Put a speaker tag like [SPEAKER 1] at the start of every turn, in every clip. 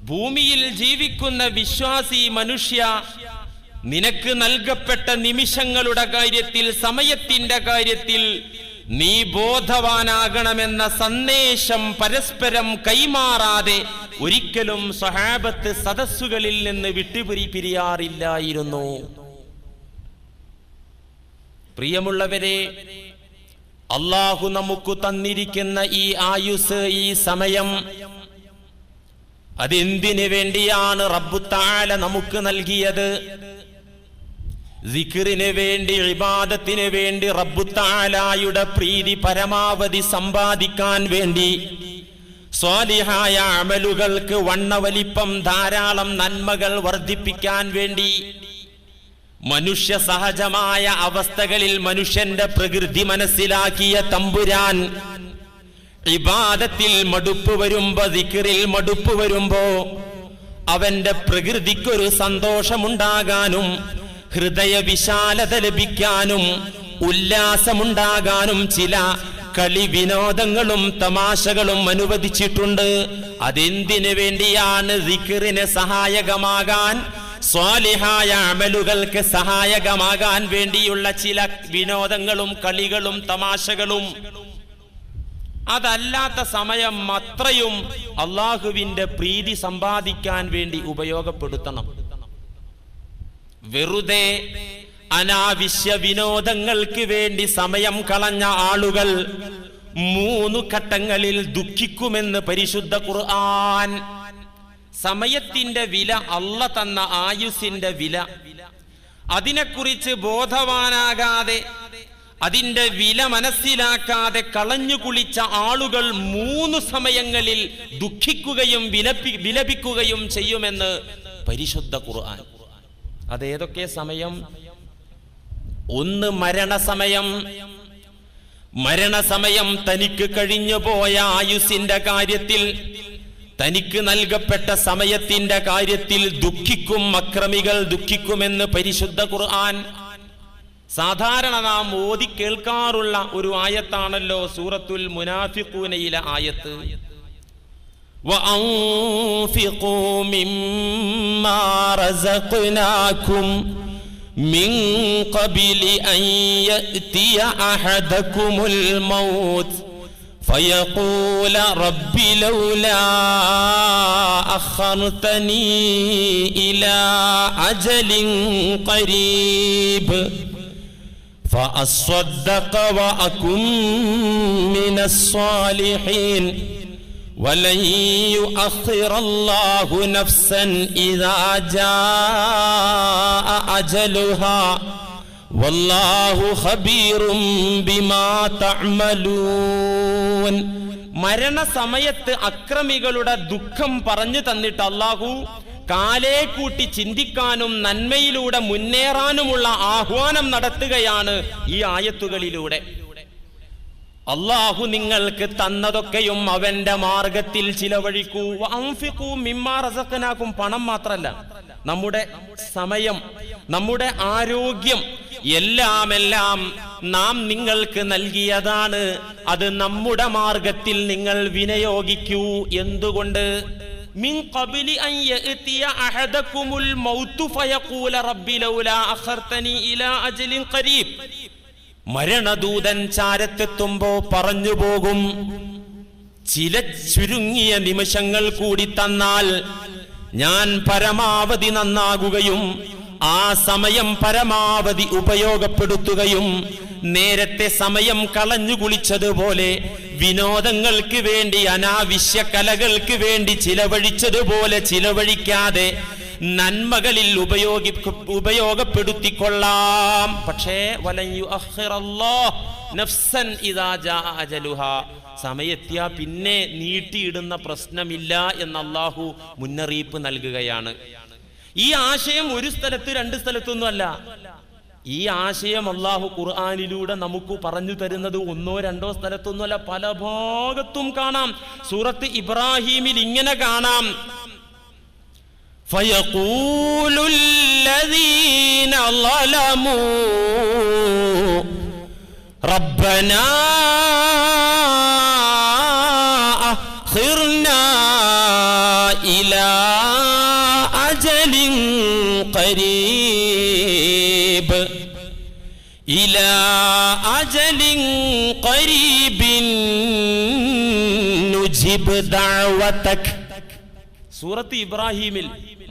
[SPEAKER 1] ഭൂമിയിൽ ജീവിക്കുന്ന വിശ്വാസി മനുഷ്യ, നിനക്ക് നൽകപ്പെട്ട നിമിഷങ്ങളുടെ കാര്യത്തിൽ, സമയത്തിന്റെ കാര്യത്തിൽ നീ ബോധവാനാകണമെന്ന സന്ദേശം പരസ്പരം കൈമാറാതെ ഒരിക്കലും സ്വഹാബത്ത് സദസ്സുകളിൽ നിന്ന് വിട്ടുപിരിയാറില്ലായിരുന്നു. പ്രിയമുള്ളവരെ, അല്ലാഹു നമുക്ക് തന്നിരിക്കുന്ന ഈ ആയുസ്, ഈ സമയം, അതെന്തിനു വേണ്ടിയാണ് റബ്ബു തആല നമുക്ക് നൽകിയത്? സിക്റിന് വേണ്ടി, ഇബാദത്തിന് വേണ്ടി, റബ്ബു തആലയുടെ പ്രീതി പരമാവധി സമ്പാദിക്കാൻ വേണ്ടി, സ്വാലിഹായ അമലുകൾക്ക് വണ്ണവലിപ്പം, ധാരാളം നന്മകൾ വർദ്ധിപ്പിക്കാൻ വേണ്ടി. മനുഷ്യ സഹജമായ അവസ്ഥകളിൽ മനുഷ്യന്റെ പ്രകൃതി മനസ്സിലാക്കിയ തമ്പുരാൻ ഇബാദത്തിൽ മടുപ്പ് വരുമ്പോ, ദിക്റിൽ മടുപ്പ് വരുമ്പോ അവന്റെ പ്രകൃതിക്കൊരു സന്തോഷമുണ്ടാകാനും ഹൃദയ വിശാലത ലഭിക്കാനും ഉല്ലാസമുണ്ടാകാനും ചില കളി വിനോദങ്ങളും തമാശകളും അനുവദിച്ചിട്ടുണ്ട്. അതെന്തിനു വേണ്ടിയാണ്? ദിക്റിന് സഹായകമാകാൻ, സ്വാലിഹായ അമലുകൾക്ക് സഹായകമാകാൻ വേണ്ടിയുള്ള ചില വിനോദങ്ങളും കളികളും തമാശകളും. അതല്ലാത്ത സമയം അത്രയും അള്ളാഹുവിന്റെ പ്രീതി സമ്പാദിക്കാൻ വേണ്ടി ഉപയോഗപ്പെടുത്തണം. വെറുതെ അനാവശ്യ വിനോദങ്ങൾക്ക് വേണ്ടി സമയം കളഞ്ഞ ആളുകൾ 3 ഘട്ടങ്ങളിൽ ദുഃഖിക്കുമെന്ന് പരിശുദ്ധ ഖുർആൻ. സമയത്തിന്റെ വില, അള്ള തന്ന ആയുസിന്റെ വില, അതിനെക്കുറിച്ച് ബോധവാനാകാതെ, അതിന്റെ വില മനസ്സിലാക്കാതെ കളഞ്ഞു കുളിച്ച ആളുകൾ 3 സമയങ്ങളിൽ ദുഃഖിക്കുകയും വിലപിക്കുകയും ചെയ്യുമെന്ന് പരിശുദ്ധ ഖുർആൻ. അതേതൊക്കെ സമയം? 1, മരണസമയം. മരണസമയം തനിക്ക് കഴിഞ്ഞു പോയ ആയുസിന്റെ കാര്യത്തിൽ, തനിക്ക് നൽകപ്പെട്ട സമയത്തിന്റെ കാര്യത്തിൽ ദുഃഖിക്കും, അക്രമികൾ ദുഃഖിക്കുമെന്ന് പരിശുദ്ധ ഖുർആൻ. സാധാരണ നാം ഓതി കേൾക്കാറുള്ള ഒരു ആയത്താണല്ലോ സൂറത്തുൽ മുനാഫിഖൂനയിലെ ആയത്ത്. وَأَنْفِقُوا مِمَّا رَزَقْنَاكُمْ مِنْ قَبْلِ أَنْ يَأْتِيَ أَحَدَكُمُ الْمَوْتُ فَيَقُولَ رَبِّ لَوْلَا أَخَّرْتَنِي إِلَى أَجَلٍ قَرِيبٍ فَأَصَّدَّقَ وَأَكُنْ مِنَ الصَّالِحِينَ وَلَنْ يُؤَخِّرَ اللَّهُ نَفْسًا إِذَا جَاءَ أَجَلُهَا وَاللَّهُ خَبِيرٌ بِمَا تَعْمَلُونَ. മരണസമയത്ത് അക്രമികളുടെ ദുഃഖം പറഞ്ഞു തന്നിട്ട് അല്ലാഹു കാലേ കൂട്ടി ചിന്തിക്കാനും നന്മയിലൂടെ മുന്നേറാനുമുള്ള ആഹ്വാനം നടത്തുകയാണ് ഈ ആയത്തുകളിലൂടെ. അല്ലാഹു നിങ്ങൾക്ക് തന്നതൊക്കെയും അവന്റെ മാർഗത്തിൽ ചിലവഴിക്കൂ. വഅൻഫിഖൂ മിമ്മാ റസഖ്നാകും. പണം മാത്രല്ല, നമ്മുടെ സമയം, നമ്മുടെ ആരോഗ്യം, എല്ലാം നാം നിങ്ങൾക്ക് നൽകിയതാണ്. അത് നമ്മുടെ മാർഗത്തിൽ നിങ്ങൾ വിനിയോഗിക്കൂ. എന്തുകൊണ്ട്? മിൻ ഖബ്ലി അൻ യഅതിയ അഹദകുമുൽ മൗതു ഫയഖൂല റബ്ബി ലൗലാ അഖർതനി ഇലാ അജലിൻ ഖരീബ്. മരണദൂതൻ ചാരത്തെത്തുമ്പോ പറഞ്ഞു പോകും, ചില ചുരുങ്ങിയ നിമിഷങ്ങൾ കൂടി തന്നാൽ ഞാൻ പരമാവധി നന്നാകുകയും ആ സമയം പരമാവധി ഉപയോഗപ്പെടുത്തുകയും നേരത്തെ സമയം കളഞ്ഞു കുളിച്ചതുപോലെ, വിനോദങ്ങൾക്ക് വേണ്ടി, അനാവശ്യ കലകൾക്ക് വേണ്ടി ചിലവഴിച്ചതുപോലെ ചിലവഴിക്കാതെ നന്മകളിൽ ഉപയോഗപ്പെടുത്തിക്കൊള്ളാം. പക്ഷേ വലൻ യുഅഖിറല്ലാഹു നഫ്സൻ ഇദാ ജാഅ അജലുഹാ, സമയത്തിയ പിന്നെ നീട്ടിയിടുന്ന പ്രശ്നമില്ല എന്ന് അല്ലാഹു മുന്നറിയിപ്പ് നൽകുകയാണ്. ഈ ആശയം ഒരു സ്ഥലത്ത് 2 സ്ഥലത്തൊന്നും അല്ല. ഈ ആശയം അല്ലാഹു ഖുർആനിലൂടെ നമുക്ക് പറഞ്ഞു തരുന്നത് 1 2 സ്ഥലത്തൊന്നുമല്ല, പല ഭാഗത്തും കാണാം. സൂറത്ത് ഇബ്രാഹീമിൽ ഇങ്ങനെ കാണാം, فَيَقُولُ الَّذِينَ ظَلَمُوا رَبَّنَا أَخِرْنَا إِلَى അജലിൻ ഖരീബ് ഇലാ അജലിൻ ഖരീബിൻ നുജിബ് ദഅവതക്. സൂറത്ത് ഇബ്രാഹീമിൽ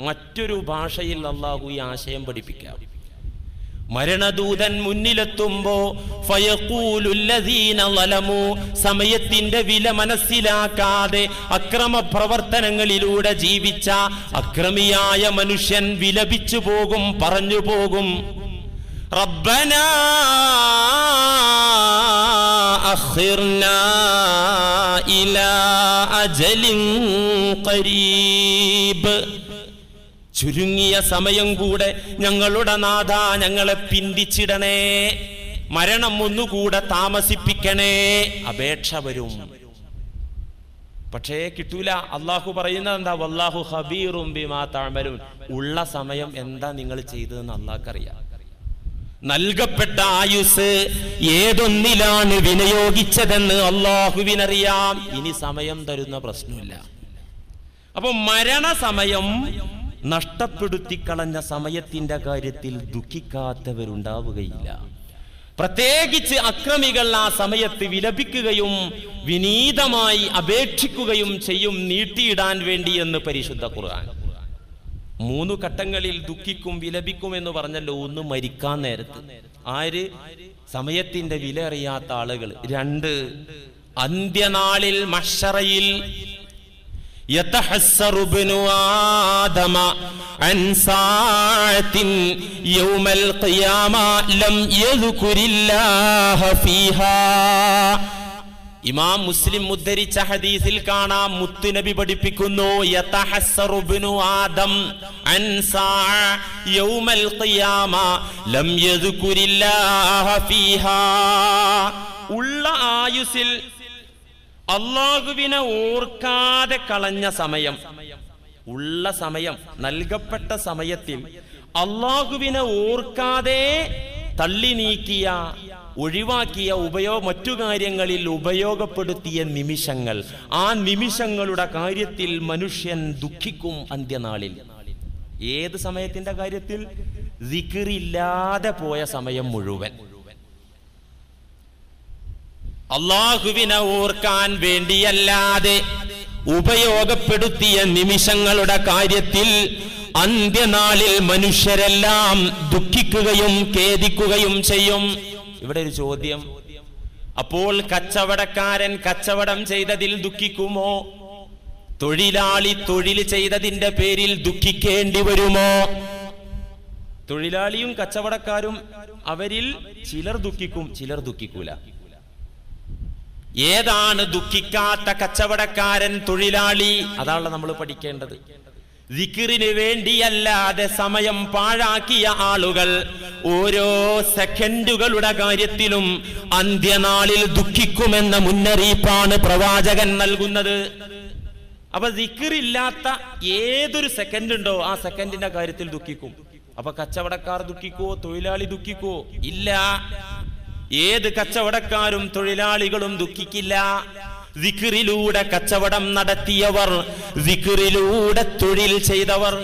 [SPEAKER 1] മറ്റൊരു ഭാഷയിൽ അല്ലാഹു ഈ ആശയം പഠിപ്പിക്കാം. മരണദൂതൻ മുന്നിലെത്തുമ്പോ ഫയഖൂലുല്ലദീന ളലമു, സമയത്തിന്റെ വില മനസ്സിലാക്കാതെ അക്രമ പ്രവർത്തനങ്ങളിലൂടെ ജീവിച്ച അക്രമിയായ മനുഷ്യൻ വിലപിച്ചു പോകും, പറഞ്ഞു പോകും, റബ്ബനാ അഖിർനാ ഇലാ അജലിൻ ഖരീബ്, ചുരുങ്ങിയ സമയം കൂടെ ഞങ്ങളുടെ നാഥ ഞങ്ങളെ പിന്തിച്ചിടണേ, മരണം ഒന്നുകൂടെ താമസിപ്പിക്കണേ. അപേക്ഷ വരും, പക്ഷേ കിട്ടൂല. അള്ളാഹു പറയുന്നത് എന്താ? വല്ലാഹു ഖബീറും ബിമാ തഅമലൂൻ. ഉള്ള സമയം എന്താ നിങ്ങൾ ചെയ്തതെന്ന് അള്ളാഹ്ക്കറിയാം. നൽകപ്പെട്ട ആയുസ് ഏതൊന്നിലാണ് വിനിയോഗിച്ചതെന്ന് അള്ളാഹുവിനറിയാം. ഇനി സമയം തരുന്ന പ്രശ്നമില്ല. അപ്പൊ മരണസമയം നഷ്ടപ്പെടുത്തിക്കളഞ്ഞ സമയത്തിന്റെ കാര്യത്തിൽ ദുഃഖിക്കാത്തവരുണ്ടാവുകയില്ല. പ്രത്യേകിച്ച് അക്രമികൾ ആ സമയത്ത് വിലപിക്കുകയും വിനീതമായി അപേക്ഷിക്കുകയും ചെയ്യും, നീട്ടിയിടാൻ വേണ്ടി എന്ന് പരിശുദ്ധ ഖുർആൻ. 3 ഘട്ടങ്ങളിൽ ദുഃഖിക്കും വിലപിക്കും എന്ന് പറഞ്ഞല്ലോ. 1 മരിക്കാൻ നേരത്ത്, ആര്? സമയത്തിന്റെ വില അറിയാത്ത ആളുകൾ. 2 അന്ത്യനാളിൽ മഹ്ശറയിൽ യതഹസ്സറു ഇബ്നു ആദമ അൻ സാഅത്തിൻ യൗമൽ ഖിയാമ ലം യദ്കുരില്ലാഹ ഫീഹാ. ഇമാം മുസ്ലിം ഉദ്ധരിച്ച ഹദീസിൽ കാണാം, മുത്തുനബി പഠിപ്പിക്കുന്നു, യതഹസ്സറു ഇബ്നു ആദം അൻ സാഅ യൗമൽ ഖിയാമ ലം യദ്കുരില്ലാഹ ഫീഹാ. ഉള്ള ആയുസിൽ അള്ളാഹുവിനെ ഓർക്കാതെ കളഞ്ഞ സമയം, ഉള്ള സമയം, നൽകപ്പെട്ട സമയത്തിൽ അള്ളാഹുവിനെ ഓർക്കാതെ തള്ളി നീക്കിയ, ഒഴിവാക്കിയ, മറ്റു കാര്യങ്ങളിൽ ഉപയോഗപ്പെടുത്തിയ നിമിഷങ്ങൾ, ആ നിമിഷങ്ങളുടെ കാര്യത്തിൽ മനുഷ്യൻ ദുഃഖിക്കും അന്ത്യനാളിൽ. ഏത് സമയത്തിന്റെ കാര്യത്തിൽ? ദിക്റില്ലാതെ പോയ സമയം മുഴുവൻ. അള്ളാഹുവിനെ ഓർക്കാൻ വേണ്ടിയല്ലാതെ ഉപയോഗപ്പെടുത്തിയ നിമിഷങ്ങളുടെ കാര്യത്തിൽ അന്ത്യനാളിൽ മനുഷ്യരെല്ലാം ദുഃഖിക്കുകയും ഖേദിക്കുകയും ചെയ്യും. ഇവിടെ ഒരു ചോദ്യം, അപ്പോൾ കച്ചവടക്കാരൻ കച്ചവടം ചെയ്തതിൽ ദുഃഖിക്കുമോ? തൊഴിലാളി തൊഴിൽ ചെയ്തതിന്റെ പേരിൽ ദുഃഖിക്കേണ്ടി വരുമോ? തൊഴിലാളിയും കച്ചവടക്കാരും അവരിൽ ചിലർ ദുഃഖിക്കും, ചിലർ ദുഃഖിക്കൂല. ഏതാണ് ദുഃഖിക്കാത്ത കച്ചവടക്കാരൻ, തൊഴിലാളി? അതാണ് നമ്മൾ പഠിക്കേണ്ടത്. ദിക്റിന് വേണ്ടിയല്ലാതെ സമയം പാഴാക്കിയ ആളുകൾ ഓരോ സെക്കൻഡുകളുടെ കാര്യത്തിലും അന്ത്യനാളിൽ ദുഃഖിക്കുമെന്ന മുന്നറിയിപ്പാണ് പ്രവാചകൻ നൽകുന്നത്. അപ്പൊ ദിക്റില്ലാത്ത ഏതൊരു സെക്കൻഡ് ഉണ്ടോ ആ സെക്കൻഡിന്റെ കാര്യത്തിൽ ദുഃഖിക്കും. അപ്പൊ കച്ചവടക്കാർ ദുഃഖിക്കോ? തൊഴിലാളി ദുഃഖിക്കോ? ഇല്ല. ഏത് കച്ചവടക്കാരും തൊഴിലാളികളും ദുഃഖിക്കില്ല. ദിക്റിലൂടെ കച്ചവടം നടത്തിയവർ, ദിക്റിലൂടെ തൊഴിൽ ചെയ്തവർ.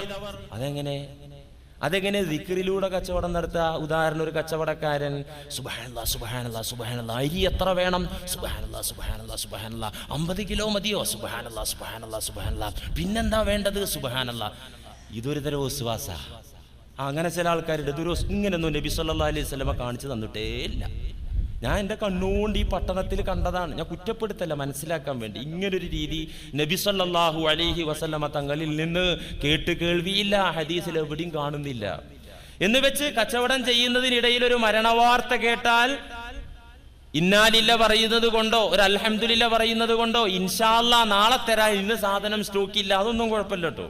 [SPEAKER 1] അതെങ്ങനെ ദിക്റിലൂടെ കച്ചവടം നടത്തുക? ഉദാഹരണം, ഒരു കച്ചവടക്കാരൻ സുബ്ഹാനല്ലാഹ് സുബ്ഹാനല്ലാഹ് സുബ്ഹാനല്ലാഹ്, അരി എത്ര വേണം? സുബ്ഹാനല്ലാഹ് സുബ്ഹാനല്ലാഹ് സുബ്ഹാനല്ലാഹ്, 50 കിലോ മതിയോ? സുബ്ഹാനല്ലാഹ് സുബ്ഹാനല്ലാഹ് സുബ്ഹാനല്ലാഹ്, പിന്നെന്താ വേണ്ടത്? സുബ്ഹാനല്ലാഹ്. ഇതൊരു തരം വിശ്വാസ. അങ്ങനെ ചില ആൾക്കാരുണ്ട്. ഇതൊരു ഇങ്ങനെയൊന്നും നബി സല്ലല്ലാഹു അലൈഹി വസല്ലമ കാണിച്ചു തന്നിട്ടേ ഇല്ല. ഞാൻ എൻ്റെ കണ്ണുകൊണ്ട് ഈ പട്ടണത്തിൽ കണ്ടതാണ്. ഞാൻ കുറ്റപ്പെടുത്തല്ല, മനസ്സിലാക്കാൻ വേണ്ടി. ഇങ്ങനൊരു രീതി നബി സല്ലല്ലാഹു അലൈഹി വസല്ലമ തങ്ങളിൽ നിന്ന് കേൾവിയില്ല, ഹദീസിൽ എവിടെയും കാണുന്നില്ല. എന്ന് വെച്ച് കച്ചവടം ചെയ്യുന്നതിനിടയിൽ ഒരു മരണവാർത്ത കേട്ടാൽ ഇന്നാലില്ല പറയുന്നത് കൊണ്ടോ ഒരു അൽഹംദുലില്ല പറയുന്നത് കൊണ്ടോ ഇൻഷാ അല്ലാഹ് നാളെ തരാം, ഇന്ന് സാധനം സ്റ്റോക്കില്ല, അതൊന്നും കുഴപ്പമില്ല കേട്ടോ.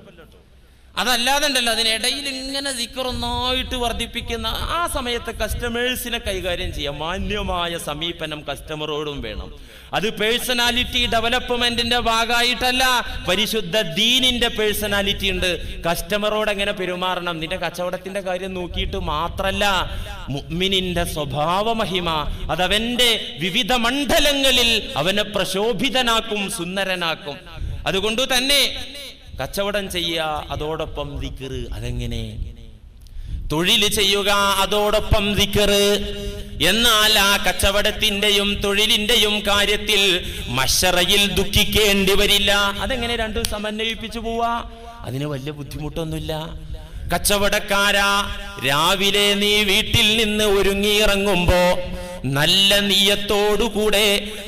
[SPEAKER 1] അതല്ലാതെ ഉണ്ടല്ലോ അതിനിടയിൽ ഇങ്ങനെ ദിക്റൊന്നായിട്ട് വർദ്ധിപ്പിക്കുന്ന ആ സമയത്ത് കസ്റ്റമേഴ്സിനെ കൈകാര്യം ചെയ്യാം. മാന്യമായ സമീപനം കസ്റ്റമറോടും വേണം. അത് പേഴ്സണാലിറ്റി ഡെവലപ്മെന്റിന്റെ ഭാഗമായിട്ടല്ല, പരിശുദ്ധ ദീനിന്റെ പേഴ്സണാലിറ്റി ഉണ്ട്. കസ്റ്റമറോട് എങ്ങനെ പെരുമാറണം, നിന്റെ കച്ചവടത്തിന്റെ കാര്യം നോക്കിയിട്ട് മാത്രല്ല, മുഅ്മിനിന്റെ സ്വഭാവ മഹിമ അതവന്റെ വിവിധ മണ്ഡലങ്ങളിൽ അവനെ പ്രശോഭിതനാക്കും, സുന്ദരനാക്കും. അതുകൊണ്ട് തന്നെ കച്ചവടം ചെയ്യുക അതോടൊപ്പം ദിക്ർ. അതെങ്ങനെ? തൊഴിൽ ചെയ്യുക അതോടൊപ്പം ദിക്ർ. എന്നാൽ ആ കച്ചവടത്തിന്റെയും തൊഴിലിന്റെയും കാര്യത്തിൽ മശ്ശറയിൽ ദുഃഖിക്കേണ്ടി വരില്ല. അതെങ്ങനെ രണ്ടും സമന്വയിപ്പിച്ചു പോവാ? അതിന് വലിയ ബുദ്ധിമുട്ടൊന്നുമില്ല. കച്ചവടക്കാരാ, രാവിലെ നീ വീട്ടിൽ നിന്ന് ഒരുങ്ങിയിറങ്ങുമ്പോ നല്ല നിയ്യത്തോടുകൂടെ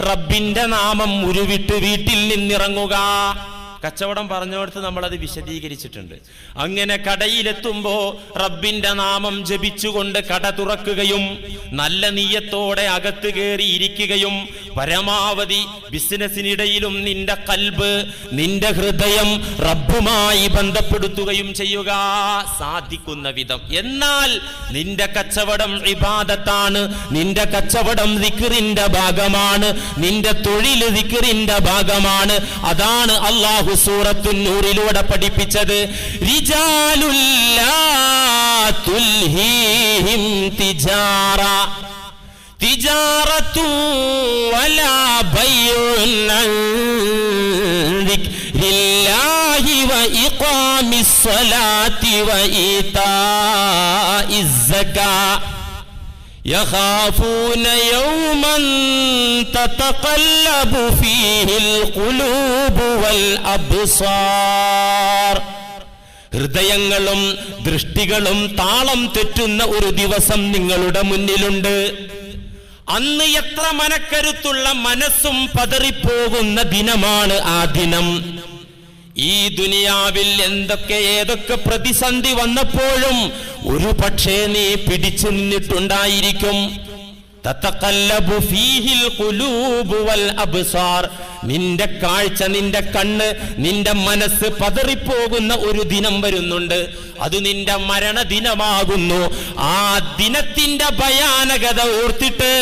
[SPEAKER 1] റബ്ബിന്റെ നാമം ഉരുവിട്ട് വീട്ടിൽ നിന്നിറങ്ങുക. കച്ചവടം പറഞ്ഞോടത്ത് നമ്മളത് വിശദീകരിച്ചിട്ടുണ്ട്. അങ്ങനെ കടയിലെത്തുമ്പോ റബ്ബിന്റെ നാമം ജപിച്ചുകൊണ്ട് കട തുറക്കുകയും നല്ല നിയ്യത്തോടെ അകത്ത് കയറി ഇരിക്കുകയും പരമാവധി ബിസിനസിനിടയിലും നിന്റെ കൽബ്, നിന്റെ ഹൃദയം റബ്ബുമായി ബന്ധപ്പെടുത്തുകയും ചെയ്യുക സാധിക്കുന്ന വിധം. എന്നാൽ നിന്റെ കച്ചവടം ഇബാദത്താണ്, നിന്റെ കച്ചവടം ദിക്റിന്റെ ഭാഗമാണ്, നിന്റെ തൊഴിൽ ദിക്റിന്റെ ഭാഗമാണ്. അതാണ് അല്ലാഹു സൂറത്തുൻ നൂറിലൂടെ പഠിപ്പിച്ചത്. റിജാലുൽ ലാ തുൽഹീഹിം തിജാറത്തു വലാ ബൈഉൻ അൻ ദിക്രില്ലാഹി വ ഇഖാമിസ് സ്വലാത്തി വ ഈതാഇസ് സകാ يخافون يوما تتقلب فيه القلوب والأبصار. ഹൃദയങ്ങളും ദൃഷ്ടികളും താളം തെറ്റുന്ന ഒരു ദിവസം നിങ്ങളുടെ മുന്നിലുണ്ട്. അന്ന് എത്ര മനക്കരുത്തുള്ള മനസ്സും പതറിപ്പോകുന്ന ദിനമാണ് ആ ദിനം. ഈ ദുനിയാവിൽ ഏതൊക്കെ പ്രതിസന്ധി വന്നപ്പോഴും ഒരു പക്ഷേ നീ പിടിച്ചു നിന്നിട്ടുണ്ടായിരിക്കും. തതഖല്ലബു ഫീഹിൽ ഖുലൂബു വൽ അബ്സാർ. നിന്റെ കാഴ്ച, നിന്റെ കണ്ണ്, നിന്റെ മനസ്സ് പതറിപ്പോകുന്ന ഒരു ദിനം വരുന്നുണ്ട്. അത് നിന്റെ മരണദിനമാകുന്നു. ആ ദിനത്തിന്റെ ഭയാനകത ഓർത്തിട്ട്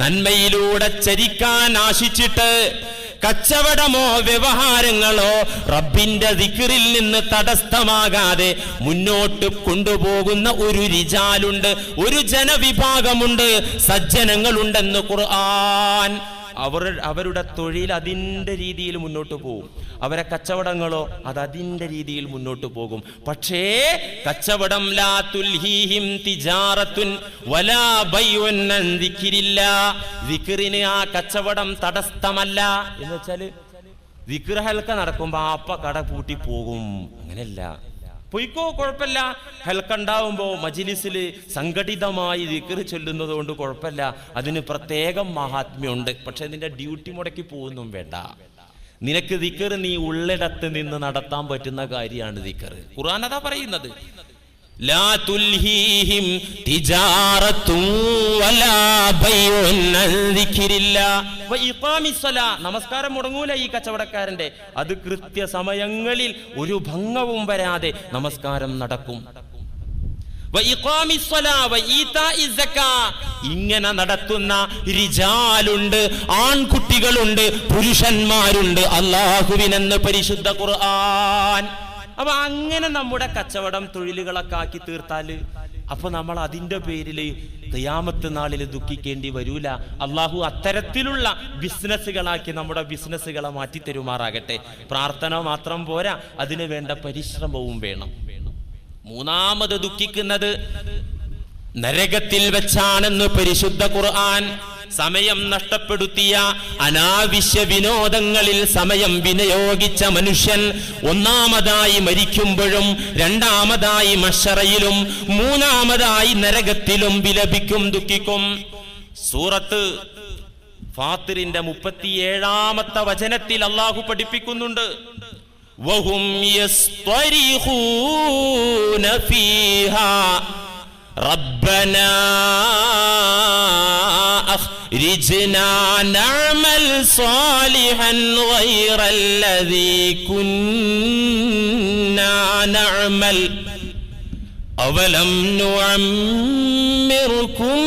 [SPEAKER 1] നന്മയിലൂടെ ചരിക്കാൻ ആശിച്ചിട്ട് കച്ചവടമോ വ്യവഹാരങ്ങളോ റബ്ബിന്റെ ദിക്റിൽ നിന്ന് തടസ്സമാകാതെ മുന്നോട്ട് കൊണ്ടുപോകുന്ന ഒരു റിജാലുണ്ട്, ഒരു ജനവിഭാഗമുണ്ട്, സജ്ജനങ്ങളുണ്ടെന്ന് ഖുർആൻ. അവരുടെ തൊഴിൽ അതിൻ്റെ രീതിയിൽ മുന്നോട്ട് പോകും, അവരെ കച്ചവടങ്ങളോ അത് അതിൻ്റെ രീതിയിൽ മുന്നോട്ട് പോകും. പക്ഷേ കച്ചവടം ലാ തുൽഹീഹിം തിജാറത്തുൻ വലാ ബൈഉൻ അൻ ദിക്രില്ലാ. ദിക്റിന് ആ കച്ചവടം തടസ്സമല്ല. എന്ന് വെച്ചാൽ ദിക്ർ ഹൽക്ക നടക്കുമ്പോൾ അപ്പ കട പൂട്ടി പോകും, അങ്ങനെയല്ല. പൊയ്ക്കോ, കുഴപ്പമില്ല. ഹൽക്ക ഉണ്ടാവുമ്പോ മജ്ലിസിൽ സംഘടിതമായി ദിക്ർ ചൊല്ലുന്നത് കൊണ്ട് കുഴപ്പമില്ല, അതിന് പ്രത്യേകം മഹാത്മ്യമുണ്ട്. പക്ഷെ നിന്റെ ഡ്യൂട്ടി മുടക്കി പോകുന്നും വേണ്ട. നിനക്ക് ദിക്ർ നീ ഉള്ളിടത്ത് നിന്ന് നടത്താൻ പറ്റുന്ന കാര്യമാണ് ദിക്ർ. ഖുർആൻ അതാ പറയുന്നത്. ലാ തുൽഹീഹിം തിജാറത്തുൻ വലാ ബൈഉൻ അൻ ദിക്രില്ലാ വ ഇഖാമിസ് സ്വലാ. നമസ്കാരം മുടങ്ങൂല ഈ കച്ചവടക്കാരന്റെ. അത് കൃത്യസമയങ്ങളിൽ ഒരു ഭംഗവും വരാതെ നമസ്കാരം നടക്കും. വ ഇഖാമിസ് സ്വലാ വ ഈതാഇസ് സകാ. ഇങ്ങനെ നടത്തുന്ന റിജാലുണ്ട്, ആൺകുട്ടികളുണ്ട്, പുരുഷന്മാരുണ്ട് അല്ലാഹുവിനെന്ന് പരിശുദ്ധ ഖുർആൻ. അപ്പൊ അങ്ങനെ നമ്മുടെ കച്ചവടം തൊഴിലുകളൊക്കെ ആക്കി തീർത്താല് അപ്പൊ നമ്മൾ അതിന്റെ പേരിൽ ഖിയാമത്ത് നാളിൽ ദുഃഖിക്കേണ്ടി വരൂല. അള്ളാഹു അത്തരത്തിലുള്ള ബിസിനസ്സുകളാക്കി നമ്മുടെ ബിസിനസ്സുകളെ മാറ്റി തരുമാറാകട്ടെ. പ്രാർത്ഥന മാത്രം പോരാ, അതിന് വേണ്ട പരിശ്രമവും വേണം. മൂന്നാമത് ദുഃഖിക്കുന്നത് നരകത്തിൽ വെച്ചാണെന്ന് പരിശുദ്ധ ഖുർആൻ. സമയം നഷ്ടപ്പെടുത്തിയ, അനാവശ്യ വിനോദങ്ങളിൽ സമയം വിനിയോഗിച്ച മനുഷ്യൻ ഒന്നാമതായി മരിക്കുമ്പോഴും, രണ്ടാമതായി മശ്ശറയിലും, മൂന്നാമതായി നരകത്തിലും വിലപിക്കും, ദുഃഖിക്കും. സൂറത്ത് ഫാത്തിറിന്റെ 37-ാമത്തെ വചനത്തിൽ അല്ലാഹു പഠിപ്പിക്കുന്നുണ്ട്. വഹും യസ്തരിഖൂന ഫീഹാ റബ്ബനാ أخرجنا نعمل صالحا غير الذي كنا نعمل أولم نعمركم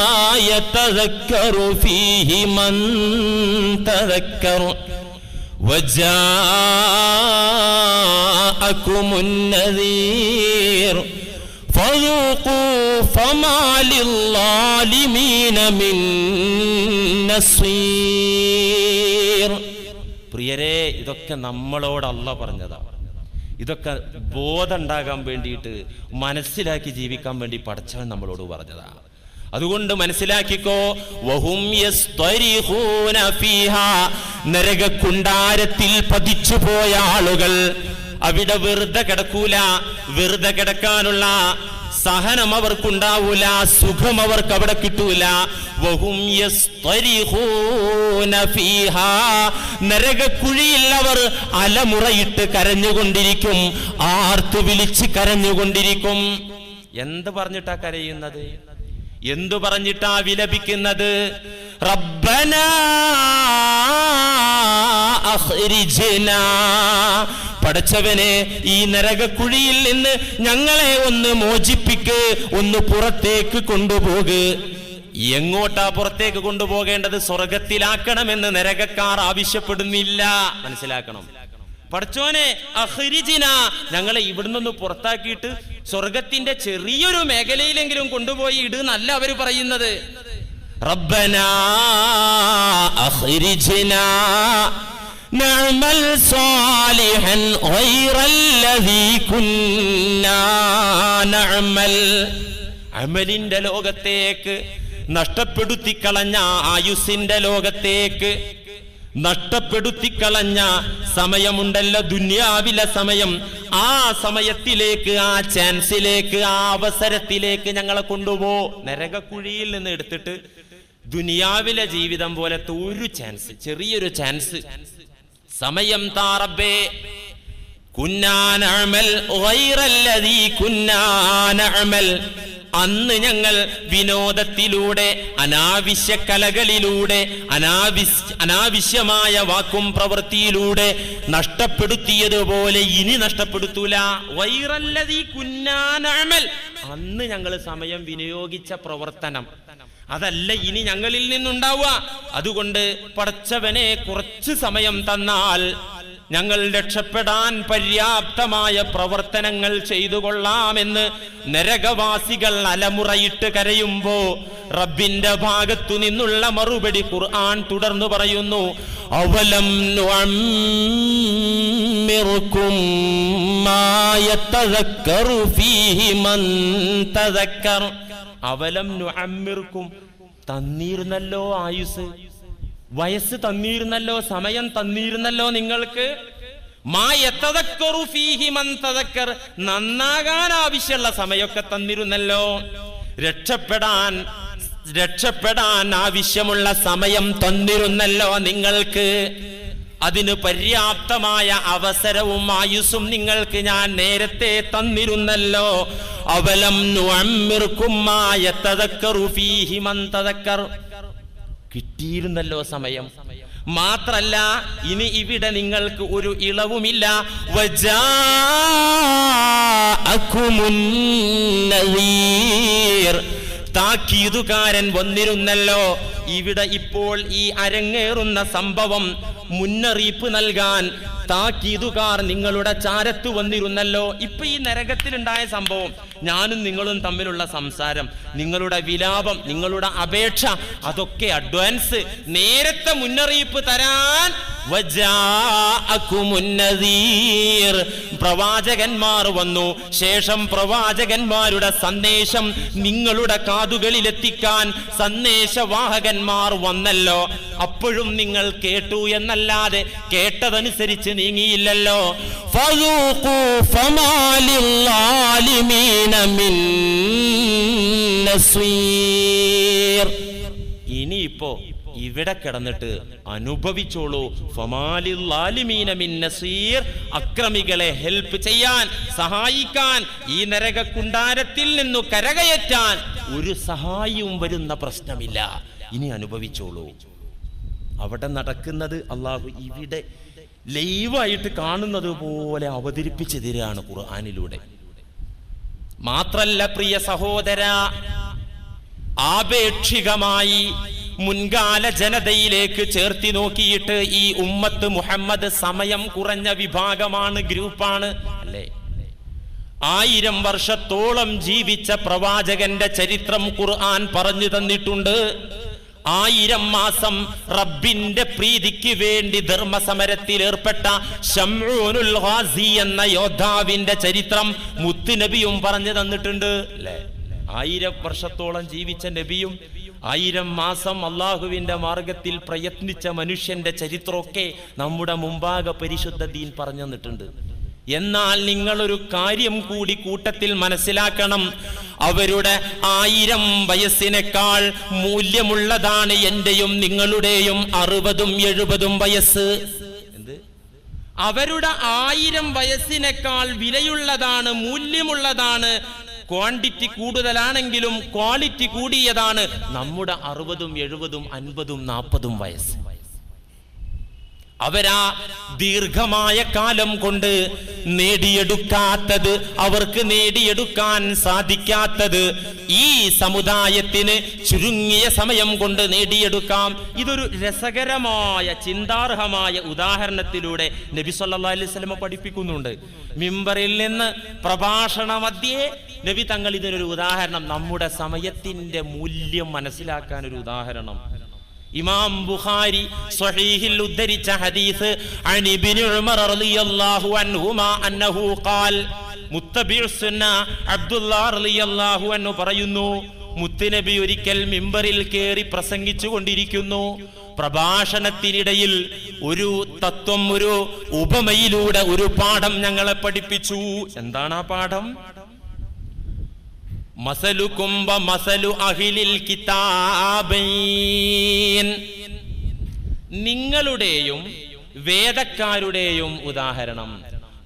[SPEAKER 1] ما يتذكر فيه من تذكر وجاءكم النذير فذوقوا فما للظالمين من نصير. പ്രിയരെ, ഇതൊക്കെ ഇതൊക്കെ നമ്മളോട് അല്ലാഹ് പറഞ്ഞതാ. ഇതൊക്കെ ബോധം ഉണ്ടാകാൻ വേണ്ടിയിട്ട് മനസ്സിലാക്കി ജീവിക്കാൻ വേണ്ടി പടച്ചവൻ നമ്മളോട് പറഞ്ഞതാ. അതുകൊണ്ട് മനസ്സിലാക്കിക്കോ, വഹും യസ്തരിഖൂന ഫീഹാ, നരകക്കുണ്ടാരത്തിൽ പതിച്ചു പോയ ആളുകൾ അവിടെ വെറുതെ കിടക്കൂല. വെറുതെ കിടക്കാനുള്ള സഹനം അവർക്കുണ്ടാവൂല, സുഖം അവർക്ക് അവിടെ കിട്ടൂല. വഹും യസ്തരിഖൂന ഫീഹാ, നരകക്കുഴിയിൽ അവർ അലമുറയിട്ട് കരഞ്ഞുകൊണ്ടിരിക്കും, ആർത്തു വിളിച്ച് കരഞ്ഞുകൊണ്ടിരിക്കും. എന്ത് പറഞ്ഞിട്ടാ കരയുന്നത്? എന്തു പറഞ്ഞിട്ടാ വിലപിക്കുന്നത്? റബ്ബനാ അഖ്രിജ്നാ, പടച്ചവനെ ഈ നരകക്കുഴിയിൽ നിന്ന് ഞങ്ങളെ ഒന്ന് മോചിപ്പിക്ക്, ഒന്ന് പുറത്തേക്ക് കൊണ്ടുപോക്. എങ്ങോട്ടാ പുറത്തേക്ക് കൊണ്ടുപോകേണ്ടത്? സ്വർഗത്തിലാക്കണമെന്ന് നരകക്കാർ ആവശ്യപ്പെടുന്നില്ല. മനസ്സിലാക്കണം. പടച്ചോനെ അഖ്രിജ്നാ, ഞങ്ങളെ ഇവിടുന്ന് പുറത്താക്കിയിട്ട് സ്വർഗത്തിന്റെ ചെറിയൊരു മേഖലയിലെങ്കിലും കൊണ്ടുപോയി ഇടുന്നല്ല അവര് പറയുന്നത്. റബ്ബനാ അഖ്രിജ്നാ നഅമൽ സാലിഹൻ ഗൈറല്ലദീ കുന്നാ നഅമൽ. അമലിന്റെ ലോകത്തേക്ക് നഷ്ടപ്പെടുത്തിക്കളഞ്ഞ, ആയുസിന്റെ ലോകത്തേക്ക് നഷ്ടപ്പെടുത്തിക്കളഞ്ഞ സമയമുണ്ടല്ലോ, ദുനിയാവിലെ സമയം. ആ സമയത്തിലേക്ക്, ആ ചാൻസിലേക്ക്, ആ അവസരത്തിലേക്ക് ഞങ്ങളെ കൊണ്ടുപോ. നരകക്കുഴിയിൽ നിന്ന് എടുത്തിട്ട് ദുനിയാവിലെ ജീവിതം പോലത്തെ ഒരു ചാൻസ്, ചെറിയൊരു ചാൻസ്, സമയം താ റബ്ബേ. കുന്നാ നഅമൽ ഗൈറല്ലദീ കുന്നാ നഅമൽ. അന്ന് ഞങ്ങൾ വിനോദത്തിലൂടെ, അനാവശ്യ കലകളിലൂടെ, അനാവശ്യമായ വാക്കും പ്രവൃത്തിയിലൂടെ നഷ്ടപ്പെടുത്തിയതുപോലെ ഇനി നഷ്ടപ്പെടുത്തൂല. ഗൈറല്ലദീ കുന്നാ നഅമൽ, അന്ന് ഞങ്ങൾ സമയം വിനിയോഗിച്ച പ്രവർത്തനം അതല്ല ഇനി ഞങ്ങളിൽ നിന്നുണ്ടാവുക. അതുകൊണ്ട് പടച്ചവനെ കുറച്ച് സമയം തന്നാൽ ഞങ്ങൾ രക്ഷപ്പെടാൻ പര്യാപ്തമായ പ്രവർത്തനങ്ങൾ ചെയ്തു കൊള്ളാമെന്ന് നരകവാസികൾ അലമുറയിട്ട് കരയുമ്പോ റബ്ബിന്റെ ഭാഗത്തു നിന്നുള്ള മറുപടി ഖുർആൻ തുടർന്നു പറയുന്നു. അവലം നുഅമ്മിറുകും മാ യതദക്കറു ഫീഹി മൻ തദക്കർ. അവലം നുഅമ്മിറുകും, തന്നിരുന്നല്ലോ ആയുസ്, വയസ്സ് തന്നിരുന്നല്ലോ, സമയം തന്നിരുന്നല്ലോ നിങ്ങൾക്ക്. മാ യതദക്കറു ഫീഹി മൻ തദക്കർ, നന്നാകാൻ ആവശ്യമുള്ള സമയമൊക്കെ തന്നിരുന്നല്ലോ. രക്ഷപ്പെടാൻ ആവശ്യമുള്ള സമയം തന്നിരുന്നല്ലോ നിങ്ങൾക്ക്. അതിന് പര്യാപ്തമായ അവസരവും ആയുസ്സും നിങ്ങൾക്ക് ഞാൻ നേരത്തെ തന്നിരുന്നല്ലോ. അവലം നുഅമ്മിറുകും മാ യതദക്കറു ഫീഹി മൻ തദക്കർ, കിട്ടിയിരുന്നല്ലോ സമയം. മാത്രല്ല ഇനി ഇവിടെ നിങ്ങൾക്ക് ഒരു ഇളവുമില്ല. വജാഅകുമുൻ നദീർ, താക്കീതുകാരൻ വന്നിരുന്നല്ലോ. ഇവിടെ ഇപ്പോൾ ഈ അരങ്ങേറുന്ന സംഭവം മുന്നറിയിപ്പ് നൽകാൻ താക്കീതുകാർ നിങ്ങളുടെ ചാരത്ത് വന്നിരുന്നല്ലോ. ഇപ്പൊ ഈ നരകത്തിലുണ്ടായ സംഭവം, ഞാനും നിങ്ങളും തമ്മിലുള്ള സംസാരം, നിങ്ങളുടെ വിലാപം, നിങ്ങളുടെ അപേക്ഷ, അതൊക്കെ അഡ്വാൻസ് നേരത്തെ മുന്നറിയിപ്പ് തരാൻ പ്രവാചകന്മാർ വന്നു. ശേഷം പ്രവാചകന്മാരുടെ സന്ദേശം നിങ്ങളുടെ കാതുകളിലെത്തിക്കാൻ സന്ദേശവാഹകന്മാർ വന്നല്ലോ. അപ്പോഴും നിങ്ങൾ കേട്ടു എന്നല്ലാതെ കേട്ടതനുസരിച്ച് നീങ്ങിയില്ലല്ലോ. ഫദൂഖൂ ഫമാ ലിൽളാലിമീന മിൻ നസീർ. ഇനിയിപ്പോ ഇവിടെ കിടന്നിട്ട് അനുഭവിച്ചോളൂ. ഫമാലിൽ ളാലിമീന മിൻ നസീർ, അക്രമികളെ ഹെൽപ്പ് ചെയ്യാൻ, സഹായിക്കാൻ, ഈ നരകക്കുണ്ടാരത്തിൽ നിന്നു കരകയറ്റാൻ ഒരു സഹായവും വരുന്ന പ്രശ്നമില്ല. ഇനി അനുഭവിച്ചോളൂ. അവിടെ നടക്കുന്നത് അള്ളാഹു ഇവിടെ ലൈവായിട്ട് കാണുന്നത് പോലെ അവതരിപ്പിച്ചു തരികയാണ് ഖുർആനിലൂടെ. മാത്രല്ല പ്രിയ സഹോദര, ആപേക്ഷികമായി മുൻകാല ജനതയിലേക്ക് ചേർത്തി നോക്കിയിട്ട് ഈ ഉമ്മത്ത് മുഹമ്മദ് സമയം കുറഞ്ഞ വിഭാഗമാണ്, ഗ്രൂപ്പാണ് അല്ലേ? 1000 വർഷത്തോളം ജീവിച്ച പ്രവാചകന്റെ ചരിത്രം ഖുർആൻ പറഞ്ഞു തന്നിട്ടുണ്ട്. 1000 മാസം റബ്ബിന്റെ പ്രീതിക്ക് വേണ്ടി ധർമ്മസമരത്തിൽ ഏർപ്പെട്ട ശംഊനുൽ ഗാസി എന്ന യോദ്ധാവിന്റെ ചരിത്രം മുത്തുനബിയും പറഞ്ഞു തന്നിട്ടുണ്ട് അല്ലേ? 1000 വർഷത്തോളം ജീവിച്ച നബിയും 1000 മാസം അള്ളാഹുവിന്റെ മാർഗത്തിൽ പ്രയത്നിച്ച മനുഷ്യന്റെ ചരിത്രമൊക്കെ നമ്മുടെ മുമ്പാകെ പരിശുദ്ധ ദീൻ പറഞ്ഞു തന്നിട്ടുണ്ട്. എന്നാൽ നിങ്ങളൊരു കാര്യം കൂടി കൂട്ടത്തിൽ മനസ്സിലാക്കണം. അവരുടെ 1000 വയസ്സിനേക്കാൾ മൂല്യമുള്ളതാണ് എന്റെയും നിങ്ങളുടെയും 60ഉം 70ഉം വയസ്സ്. അവരുടെ 1000 വയസ്സിനേക്കാൾ വിലയുള്ളതാണ്, മൂല്യമുള്ളതാണ്. ക്വാണ്ടിറ്റി കൂടുതലാണെങ്കിലും ക്വാളിറ്റി കൂടിയതാണ് നമ്മുടെ 60ഉം 70ഉം 50ഉം 40ഉം വയസ്സ്. അവരാ ദീർഘമായ കാലം കൊണ്ട് നേടിയെടുക്കാത്തത്, അവർക്ക് നേടിയെടുക്കാൻ സാധിക്കാത്തത് ഈ സമുദായത്തിന് ചുരുങ്ങിയ സമയം കൊണ്ട് നേടിയെടുക്കാം. ഇതൊരു രസകരമായ ചിന്താർഹമായ ഉദാഹരണത്തിലൂടെ നബി സല്ലല്ലാഹു അലൈഹി വസല്ലം പഠിപ്പിക്കുന്നുണ്ട്. മിമ്പറിൽ നിന്ന് പ്രഭാഷണ മധ്യേ നബി തങ്ങൾ ഇതിനൊരു ഉദാഹരണം, നമ്മുടെ സമയത്തിന്റെ മൂല്യം മനസ്സിലാക്കാൻ ഒരു ഉദാഹരണം. ഇമാം ബുഖാരി സ്വഹീഹിൽ ഉദ്ധരിച്ച ഹദീസ് അൻ ഇബ്നു ഉമർ റളിയല്ലാഹു അൻഹുമാ അന്നഹു ഖാൽ, മുത്തബിഉ സുന്ന അബ്ദുല്ലാഹ് റളിയല്ലാഹു അൻഹു പറയുന്നു, മുത്തുനബി ഒരിക്കൽ മിമ്പറിൽ കയറി പ്രസംഗിച്ചു കൊണ്ടിരിക്കുന്നു. പ്രഭാഷണത്തിനിടയിൽ ഒരു തത്വം, ഒരു ഉപമയിലൂടെ ഒരു പാഠം ഞങ്ങളെ പഠിപ്പിച്ചു. എന്താണ് ആ പാഠം? മസലുകും വമസലു അഹ്ലിൽ കിതാബൈൻ, നിങ്ങളുടെയും വേദക്കാരുടെയും ഉദാഹരണം.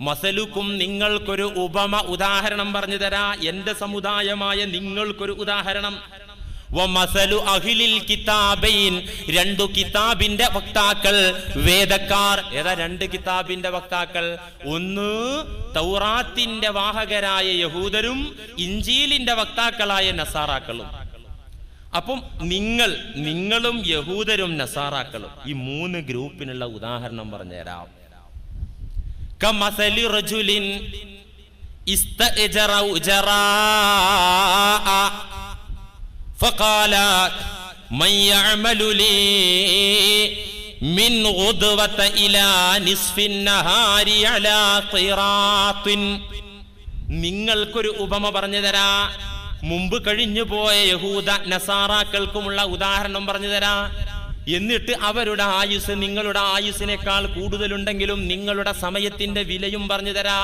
[SPEAKER 1] മസലുക്കും, നിങ്ങൾക്കൊരു ഉപമ, ഉദാഹരണം പറഞ്ഞു തരാ. എന്റെ സമുദായമായ നിങ്ങൾക്കൊരു ഉദാഹരണം. വമസലു അഹ്ലിൽ കിതാബൈൻ, 2 കിതാബിന്റെ വക്താക്കൾ, വേദക്കാർ. ഏതാ 2 കിതാബിന്റെ വക്താക്കൾ? ഒന്ന് തൗറാത്തിന്റെ വാഹകരായ യഹൂദരും ഇഞ്ചീലിന്റെ വക്താക്കളായ നസാറാക്കളും. അപ്പം നിങ്ങളും യഹൂദരും നസാറാക്കളും, ഈ 3 ഗ്രൂപ്പിനുള്ള ഉദാഹരണം പറഞ്ഞുതരാം. കമസലി റജുലിൻ ഇസ്തഅജറ ഉജറാ فقال من يعمل لي من غدوة إلى نصف النهار على قيراط. നിങ്ങൾക്കൊരു ഉപമ പറഞ്ഞു തരാ. മുമ്പ് കഴിഞ്ഞു പോയ യഹൂദ നസാറാക്കൾക്കുമുള്ള ഉദാഹരണം പറഞ്ഞു തരാ. എന്നിട്ട് അവരുടെ ആയുസ് നിങ്ങളുടെ ആയുസിനേക്കാൾ കൂടുതലുണ്ടെങ്കിലും നിങ്ങളുടെ സമയത്തിന്റെ വിലയും പറഞ്ഞു തരാ.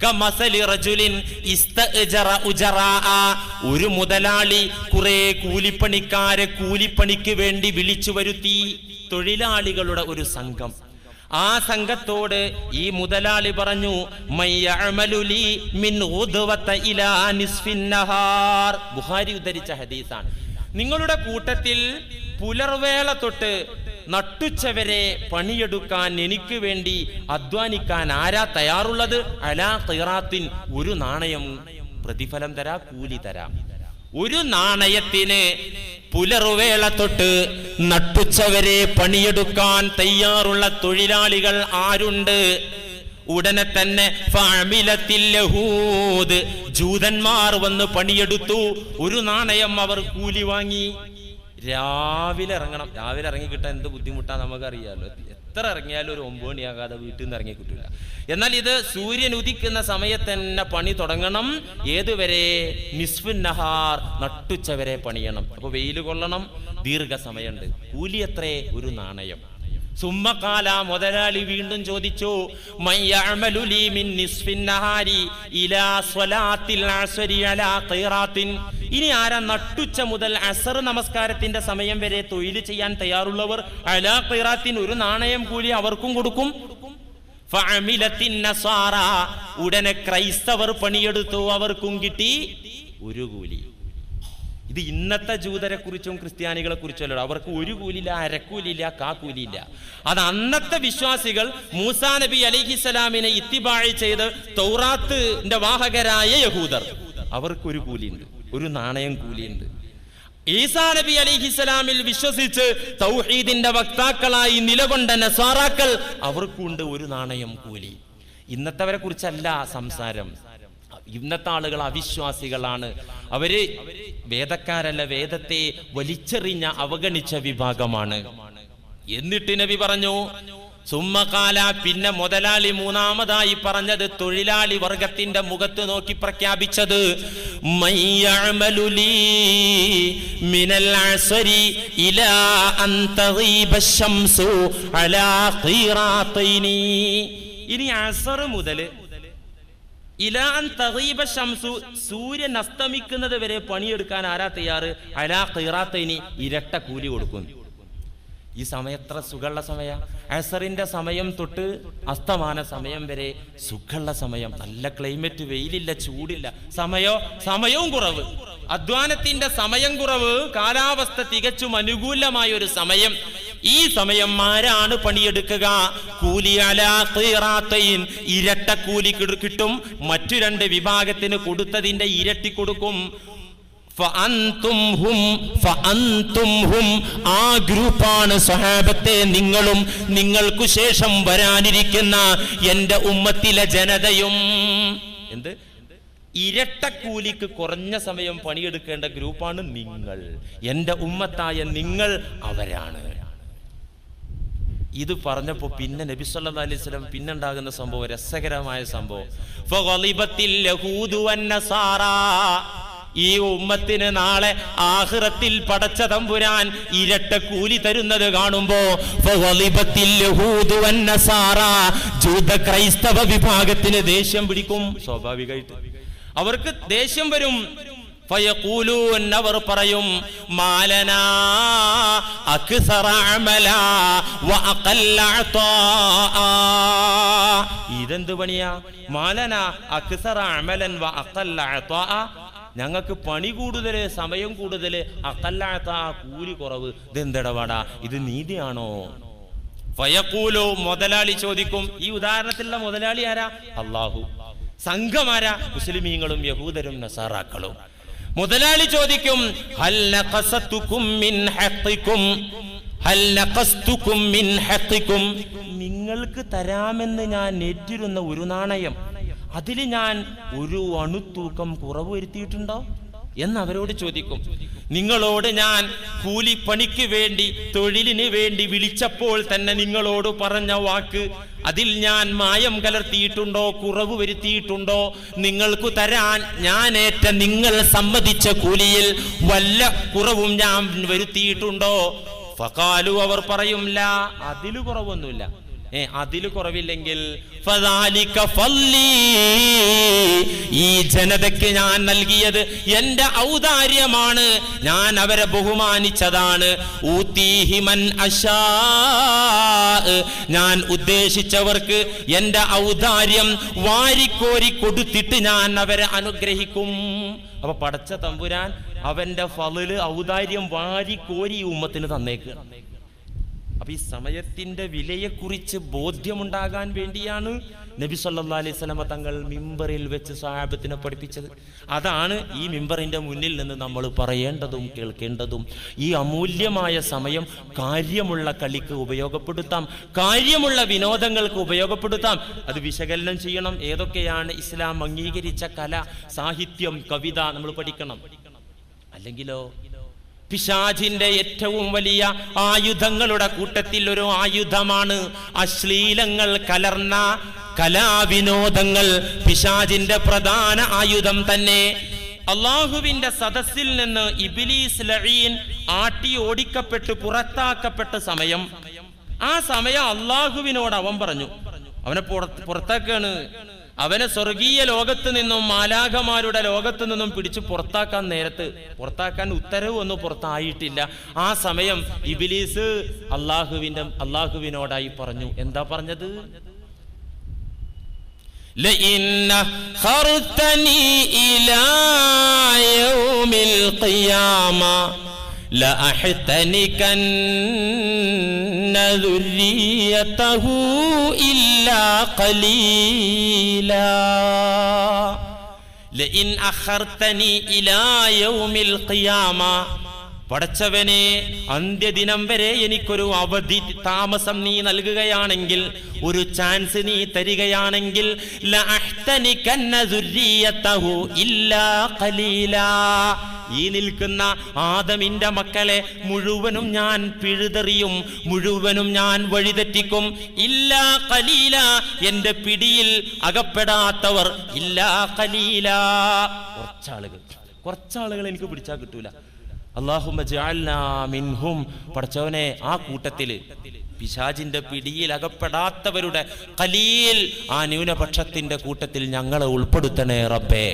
[SPEAKER 1] കമസലി റജുലിൻ ഇസ്തഅജറ ഉജറാ, ഒരു മുതലാളി കുറെ കൂലിപ്പണിക്കാരെ കൂലിപ്പണിക്ക് വേണ്ടി വിളിച്ചു വരുത്തി. തൊഴിലാളികളുടെ ഒരു സംഘം. ആ സംഘത്തോട് ഈ മുതലാളി പറഞ്ഞു, മയ്യഅമലു ലി മിൻ ഗുദ്വത ഇലാ നിസ്ഫിൻ നഹാർ. ബുഖാരി ഉദ്ധരിച്ച ഹദീസാണ്. നിങ്ങളുടെ കൂട്ടത്തിൽ പുലർവേള തൊട്ട് നട്ടുച്ചവരെ പണിയെടുക്കാൻ എനിക്ക് വേണ്ടി അധ്വാനിക്കാൻ ആരാ തയ്യാറുള്ളത്? അലാ ഖിറാത്തിൻ, ഒരു നാണയം പ്രതിഫലം തരാ, കൂലി തരാം. ഒരു നാണയത്തിന് പുലർവേള തൊട്ട് നട്ടുച്ചവരെ പണിയെടുക്കാൻ തയ്യാറുള്ള തൊഴിലാളികൾ ആരുണ്ട്? ഉടനെ തന്നെ ഫഅമിലത്തിൽ യഹൂദ്, ജൂതന്മാർ വന്ന് പണിയെടുത്തു. ഒരു നാണയം അവർ കൂലി വാങ്ങി. രാവിലെ ഇറങ്ങണം. രാവിലെ ഇറങ്ങി കിട്ടാൻ എന്ത് ബുദ്ധിമുട്ടാണ് നമുക്കറിയാമല്ലോ. എത്ര ഇറങ്ങിയാലും ഒരു 9 മണിയാകാതെ വീട്ടിൽ നിന്ന് ഇറങ്ങി കിട്ടില്ല. എന്നാൽ ഇത് സൂര്യൻ ഉദിക്കുന്ന സമയത്ത് തന്നെ പണി തുടങ്ങണം. ഏതുവരെ? നിസ്ഫുൻ നഹാർ, നട്ടുച്ചവരെ പണിയണം. അപ്പൊ വെയിൽ കൊള്ളണം, ദീർഘസമയമുണ്ട്. കൂലി എത്രേ? ഒരു നാണയം. സുമ്മഖാല, മുതലാളി വീണ്ടും ചോദിച്ചു, മയ്യഅമലു ലി മിൻ നിസ്ഫിൻ നഹാരി ഇലാ സ്വലാത്തിൽ അസ്രി അലാ ഖിറാത്തിൻ. ഇനി ആരാ നട്ടുച്ച മുതൽ അസർ നമസ്കാരത്തിന്റെ സമയം വരെ തൊഴിൽ ചെയ്യാൻ തയ്യാറുള്ളവർ? അലാ ഖിറാത്തിൻ, ഒരു നാണയം കൂലി അവർക്കും കൊടുക്കും. ഫഅമിലത്തിൻ നസാറ, ഉടനെ ക്രൈസ്തവർ പണിയെടുത്തു, അവർക്കും കിട്ടി ഒരു കൂലി. ഇത് ഇന്നത്തെ ജൂതരെ കുറിച്ചും ക്രിസ്ത്യാനികളെ കുറിച്ചല്ലോ. അവർക്ക് ഒരു കൂലിയില്ല, അരക്കൂലിയില്ല, കാക്കൂലിയില്ല. അത് അന്നത്തെ വിശ്വാസികൾ മൂസാ നബി അലൈഹിസ്സലാമിനെ ഇത്തിബാഴ് ചെയ്ത് തൗറാത്തിന്റെ വാഹകരായ യഹൂദർ, അവർക്കൊരു കൂലിയുണ്ട്, ഒരു നാണയം കൂലിയുണ്ട്. ഈസാ നബി അലൈഹിസ്സലാമിൽ വിശ്വസിച്ച് തൗഹീദിന്റെ വക്താക്കളായി നിലകൊണ്ട നസാറാക്കൾ, അവർക്കുണ്ട് ഒരു നാണയം കൂലി. ഇന്നത്തെവരെ കുറിച്ചല്ല സംസാരം. ഇന്നത്തെ ആളുകൾ അവിശ്വാസികളാണ്. അവര് വേദക്കാരല്ല, വേദത്തെ വലിച്ചെറിഞ്ഞ അവഗണിച്ച വിഭാഗമാണ്. എന്നിട്ട് നബി പറഞ്ഞു സുമ്മകാല, പിന്നെ മുതലാളി മൂന്നാമതായി പറഞ്ഞത് തൊഴിലാളി വർഗത്തിന്റെ മുഖത്ത് നോക്കി പ്രഖ്യാപിച്ചത് മയ്യഅമലു ലീ മിനൽ അസ്രി ഇലാ അൻ തഗീബ ശംസു അലാ ഖീറാതൈനി. ഇനി അസ്ർ മുതൽ ഇലാ അൻ തഗീബ ശംസു, സൂര്യൻ അസ്തമിക്കുന്നത് വരെ പണിയെടുക്കാൻ ആരാ തയ്യാറ്? അലാ ഖീറാതൈനി, ഇരട്ട കൂലി കൊടുക്കും. ഈ സമയം എത്ര സുഖമുള്ള സമയ! അസറിന്റെ സമയം തൊട്ട് അസ്തമാന സമയം വരെ സുഖമുള്ള സമയം. നല്ല ക്ലൈമറ്റ്, വെയിലില്ല, ചൂടില്ല, സമയവും കുറവ്, അധ്വാനത്തിന്റെ സമയം കുറവ്, കാലാവസ്ഥ തികച്ചും അനുകൂലമായ ഒരു സമയം. ഈ സമയം ആരാണ് പണിയെടുക്കുക? കൂലി അലാ ഖീറാതൈൻ, ഇരട്ട കൂലി കിട്ടും. മറ്റു രണ്ട് വിഭാഗത്തിന് കൊടുത്തതിന്റെ ഇരട്ടി കൊടുക്കും. ആ ഗ്രൂപ്പാണ് സ്വഹാബത്തെ നിങ്ങളും നിങ്ങൾക്കു ശേഷം വരാനിരിക്കുന്ന എന്റെ ഉമ്മത്തിലെ ജനതയും. എന്ത്? ഇരട്ടക്കൂലിക്ക് കുറഞ്ഞ സമയം പണിയെടുക്കേണ്ട ഗ്രൂപ്പാണ് നിങ്ങൾ, എന്റെ ഉമ്മത്തായ നിങ്ങൾ അവരാണ്. ഇത് പറഞ്ഞപ്പോ പിന്നെ നബി സല്ലല്ലാഹു അലൈഹി വസല്ലം പിന്നുണ്ടാകുന്ന സംഭവം രസകരമായ സംഭവം. ഫഗളിബത്തിൽ യഹൂദു വന്നസാറാ, ഈ ഉമ്മത്തിന് നാളെ ആഖിറത്തിൽ പടച്ച തമ്പുരാൻ ഇരട്ട കൂലി തരുന്നത് കാണുമ്പോ ഫഗളിബത്തിൽ യഹൂദു വന്നസാറാ, ജൂത ക്രൈസ്തവ വിഭാഗത്തിന് ദേഷ്യം പിടിക്കും. സ്വാഭാവികമായിട്ട് അവർക്ക് ദേഷ്യം വരും. ഫയഖൂലൂൻ, അവർ പറയും മാലനാ അക്സറ അമല വഅഖല്ല അതാഅ. ഇതെന്ത് പണിയാ? മാലനാ അക്സറ അമലൻ വഅഖല്ല അതാഅ, ഞങ്ങൾക്ക് പണി കൂടുതല്, സമയം കൂടുതല്, അഖല്ല കൂലി കുറവ്. ഇതെന്തടപാടാ? ഇത് നീതിയാണോ? ഫയഖൂലു, മുതലാളി ചോദിക്കും. ഈ ഉദാഹരണത്തിലുള്ള മുതലാളി ആരാ? അല്ലാഹു. സംഘമാരാ? മുസ്ലിമീങ്ങളും യഹൂദരും നസാറാക്കളും. മുതലാളി ചോദിക്കും ഹൽ നഖസതുകും മിൻ ഹഖികും, ഹൽ നഖസ്തുകും മിൻ ഹഖികും, നിങ്ങൾക്ക് തരാമെന്ന് ഞാൻ ഏറ്റിരുന്ന ഒരു നാണയം, അതിൽ ഞാൻ ഒരു അണുത്തൂക്കം കുറവ് വരുത്തിയിട്ടുണ്ടോ എന്ന് അവരോട് ചോദിക്കും. നിങ്ങളോട് ഞാൻ കൂലിപ്പണിക്ക് വേണ്ടി, തൊഴിലിന് വേണ്ടി വിളിച്ചപ്പോൾ തന്നെ നിങ്ങളോട് പറഞ്ഞ വാക്ക്, അതിൽ ഞാൻ മായം കലർത്തിയിട്ടുണ്ടോ, കുറവ് വരുത്തിയിട്ടുണ്ടോ? നിങ്ങൾക്ക് തരാൻ ഞാൻ ഏറ്റ നിങ്ങൾ സമ്മതിച്ച കൂലിയിൽ വല്ല കുറവും ഞാൻ വരുത്തിയിട്ടുണ്ടോ? ഫഖാലു, അവർ പറയും ലാ, അതില് കുറവൊന്നുമില്ല. അതില് കുറവില്ലെങ്കിൽ ഫദാലിക ഫല്ലി, ഈ ജനതയ്ക്ക് ഞാൻ നൽകിയത് എന്റെ ഔദാര്യമാണ്, ഞാൻ അവരെ ബഹുമാനിച്ചതാണ്. ഊതീഹി മൻ അശാ, ഞാൻ ഉദ്ദേശിച്ചവർക്ക് എന്റെ ഔദാര്യം വാരിക്കോരി കൊടുത്തിട്ട് ഞാൻ അവരെ അനുഗ്രഹിക്കും. അപ്പൊ പടച്ച തമ്പുരാൻ അവന്റെ ഫളല്, ഔദാര്യം വാരിക്കോരി ഉമ്മത്തിന് തന്നേക്ക്. അപ്പൊ ഈ സമയത്തിന്റെ വിലയെക്കുറിച്ച് ബോധ്യമുണ്ടാകാൻ വേണ്ടിയാണ് നബി സല്ലല്ലാഹു അലൈഹി വസല്ലം തങ്ങൾ മിമ്പറിൽ വെച്ച് സ്വഹാബത്തിനെ പഠിപ്പിച്ചത്. അതാണ് ഈ മിമ്പറിന്റെ മുന്നിൽ നിന്ന് നമ്മൾ പറയേണ്ടതും കേൾക്കേണ്ടതും. ഈ അമൂല്യമായ സമയം കാര്യമുള്ള കളിക്ക് ഉപയോഗപ്പെടുത്താം, കാര്യമുള്ള വിനോദങ്ങൾക്ക് ഉപയോഗപ്പെടുത്താം. അത് വിശകലനം ചെയ്യണം. ഏതൊക്കെയാണ് ഇസ്ലാം അംഗീകരിച്ച കല, സാഹിത്യം, കവിത നമ്മൾ പഠിക്കണം. അല്ലെങ്കിലോ പിശാചിന്റെ ഏറ്റവും വലിയ ആയുധങ്ങളുടെ കൂട്ടത്തിൽ ഒരു ആയുധമാണ് അശ്ലീലങ്ങൾ കലർന്ന കലാവിനോദങ്ങൾ. പിശാചിന്റെ പ്രധാന ആയുധം തന്നെ. അള്ളാഹുവിന്റെ സദസ്സിൽ നിന്ന് ഇബ്ലീസ് ലഈൻ ആട്ടി ഓടിക്കപ്പെട്ട് പുറത്താക്കപ്പെട്ട സമയം, ആ സമയം അള്ളാഹുവിനോട് അവൻ പറഞ്ഞു, അവനെ പുറത്താക്കാണ്. അവനെ സ്വർഗീയ ലോകത്ത് നിന്നും മാലാഖമാരുടെ ലോകത്ത് നിന്നും പിടിച്ചു പുറത്താക്കാൻ നേരത്ത്, പുറത്താക്കാൻ ഉത്തരവ് ഒന്നും പുറത്തായിട്ടില്ല. ആ സമയം ഇബ്ലീസ് അള്ളാഹുവിനോടായി പറഞ്ഞു. എന്താ പറഞ്ഞത്? ലഇൻ ഖർതനി ഇലാ യൗമിൽ ഖിയാമ ലഅഹ്തനികന്ന ദുർരിയതഹു ഇല്ലാ ഖലീലാ. ലഇൻ അഖർതനി ഇലാ യൗമിൽ ഖിയാമ, പടച്ചവനെ അന്ത്യദിനം വരെ എനിക്കൊരു അവധി താമസം നീ നൽകുകയാണെങ്കിൽ, ഒരു ചാൻസ് നീ തരികയാണെങ്കിൽ, ലഅഹ്തനികന്ന ലഅഹ്തനികന്ന ദുർരിയതഹു ഇല്ലാ ഖലീലാ. ഈ നിൽക്കുന്ന ആദമിന്റെ മക്കളെ മുഴുവനും ഞാൻ പിഴുതെറിയും, മുഴുവനും ഞാൻ വഴിതെറ്റിക്കും. ഇല്ലാ ഖലീല, എന്റെ പിടിയിൽ അകപ്പെടാത്തവർ ഇല്ലാ ഖലീല, കുറച്ചാളുകൾ എനിക്ക് പിടിച്ചാൽ കിട്ടൂല. അല്ലാഹുമ്മ ജഅൽനാ മിൻഹും, പടച്ചവനെ ആ കൂട്ടത്തില് പിശാചിന്റെ പിടിയിൽ അകപ്പെടാത്തവരുടെ ഖലീൽ, ആ ന്യൂനപക്ഷത്തിന്റെ കൂട്ടത്തിൽ ഞങ്ങളെ ഉൾപ്പെടുത്തണേ റബ്ബേ.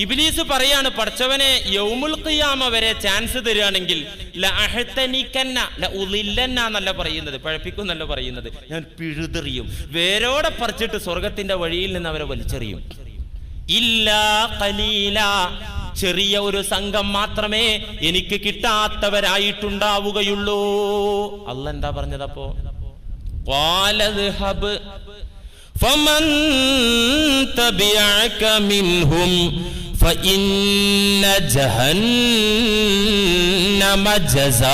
[SPEAKER 1] ഇബ്ലീസ് പറയാണ്, പടച്ചവനെ യൗമുൽ ഖിയാമ വരെ ചാൻസ് തരുകയാണെങ്കിൽ ലഅഹ്തനികന്ന ലഉളില്ലന്ന എന്നല്ല പറയുന്നത്, പഴപ്പിക്കുന്നല്ല പറയുന്നത്, ഞാൻ പിഴുതെറിയും, വേരോടെ പറിച്ചിട്ട് സ്വർഗത്തിന്റെ വഴിയിൽ നിന്ന് അവരെ വലിച്ചെറിയും. ഇല്ലാ ഖലീല, ചെറിയ ഒരു സംഘം മാത്രമേ എനിക്ക് കിട്ടാത്തവരായിട്ടുണ്ടാവുകയുള്ളൂ. അല്ലാഹ് എന്താ പറഞ്ഞതപ്പോ? ഖാലദ്ഹബ് ഫമൻ തബിഅക മിൻഹും ഫഇന്ന ജഹന്നമ ജസാഉകും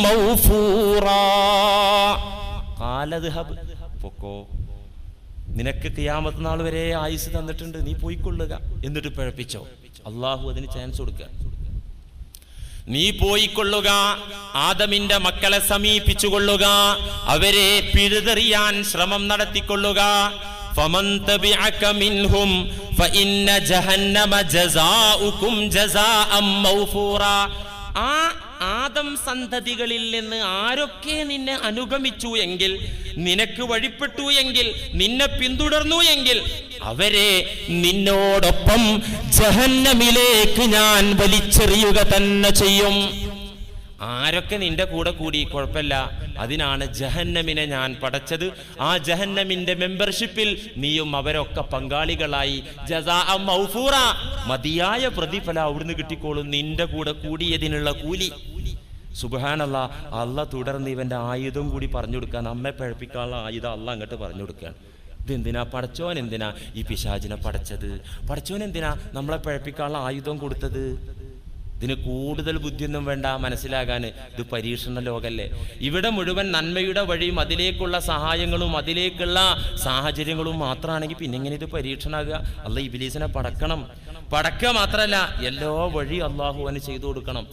[SPEAKER 1] മൗഫൂറാ. ഖാലദ്ഹബ്, പൊക്കോ, നിനക്ക് ഖിയാമത്ത് നാൾ വരെ ആയുസ് തന്നിട്ടുണ്ട്, നീ പോയിക്കൊള്ളുക. എന്നിട്ട് പിഴപ്പിച്ചോ? അള്ളാഹു അതിന് ചാൻസ് കൊടുക്കുക. നീ പോയിക്കൊള്ളുക, ആദമിന്റെ മക്കളെ സമീപിച്ചുകൊള്ളുക, അവരെ പിഴുതെറിയാൻ ശ്രമം നടത്തിക്കൊള്ളുക. ഫമൻ തബിഅക മിൻഹും ഫഇന്ന ജഹന്നമ ജസാഉകും ജസാഅം മൗഫൂറാ. ആ ആദം സന്തതികളിൽ നിന്ന് ആരൊക്കെ നിന്നെ അനുഗമിച്ചു എങ്കിൽ, നിനക്ക് വഴിപ്പെട്ടു എങ്കിൽ, നിന്നെ പിന്തുടർന്നു എങ്കിൽ, അവരെ നിന്നോടൊപ്പം ജഹന്നമിലേക്ക് ഞാൻ വലിച്ചെറിയുക തന്നെ ചെയ്യും. ആരൊക്കെ നിന്റെ കൂടെ കൂടി കുഴപ്പമില്ല, അതിനാണ് ജഹന്നമിനെ ഞാൻ പടച്ചത്. ആ ജഹന്നമിന്റെ മെമ്പർഷിപ്പിൽ നീയും അവരൊക്കെ പങ്കാളികളായി. ജസാഅ മൗഫൂറ, മതിയായ പ്രതിഫലം അവിടുന്ന് കിട്ടിക്കോളും, നിന്റെ കൂടെ കൂടിയതിനുള്ള കൂലി. സുബ്ഹാനല്ലാഹ്. അള്ളാഹ് തുടർന്ന് ഇവന്റെ ആയുധം കൂടി പറഞ്ഞു കൊടുക്കാൻ, നമ്മെ പഴപ്പിക്കാനുള്ള ആയുധം അള്ളാഹ് അങ്ങോട്ട് പറഞ്ഞു കൊടുക്കുകയാണ്. ഇതെന്തിനാ പടച്ചോൻ, എന്തിനാ ഈ പിശാചിനെ പടച്ചത്? പടച്ചോൻ എന്തിനാ നമ്മളെ പഴപ്പിക്കാനുള്ള ആയുധം കൊടുത്തത്? ഇതിന് കൂടുതൽ ബുദ്ധിയൊന്നും വേണ്ട മനസ്സിലാകാൻ. ഇത് പരീക്ഷണ ലോകല്ലേ. ഇവിടെ മുഴുവൻ നന്മയുടെ വഴിയും അതിലേക്കുള്ള സഹായങ്ങളും അതിലേക്കുള്ള സാഹചര്യങ്ങളും മാത്രമാണെങ്കിൽ പിന്നെ എങ്ങനെ ഇത് പരീക്ഷണമാകുക? അല്ലാഹ് ഇബ്ലീസിനെ പടക്കുക മാത്രമല്ല, എല്ലാ വഴി അള്ളാഹു അവന് ചെയ്തു കൊടുക്കണം.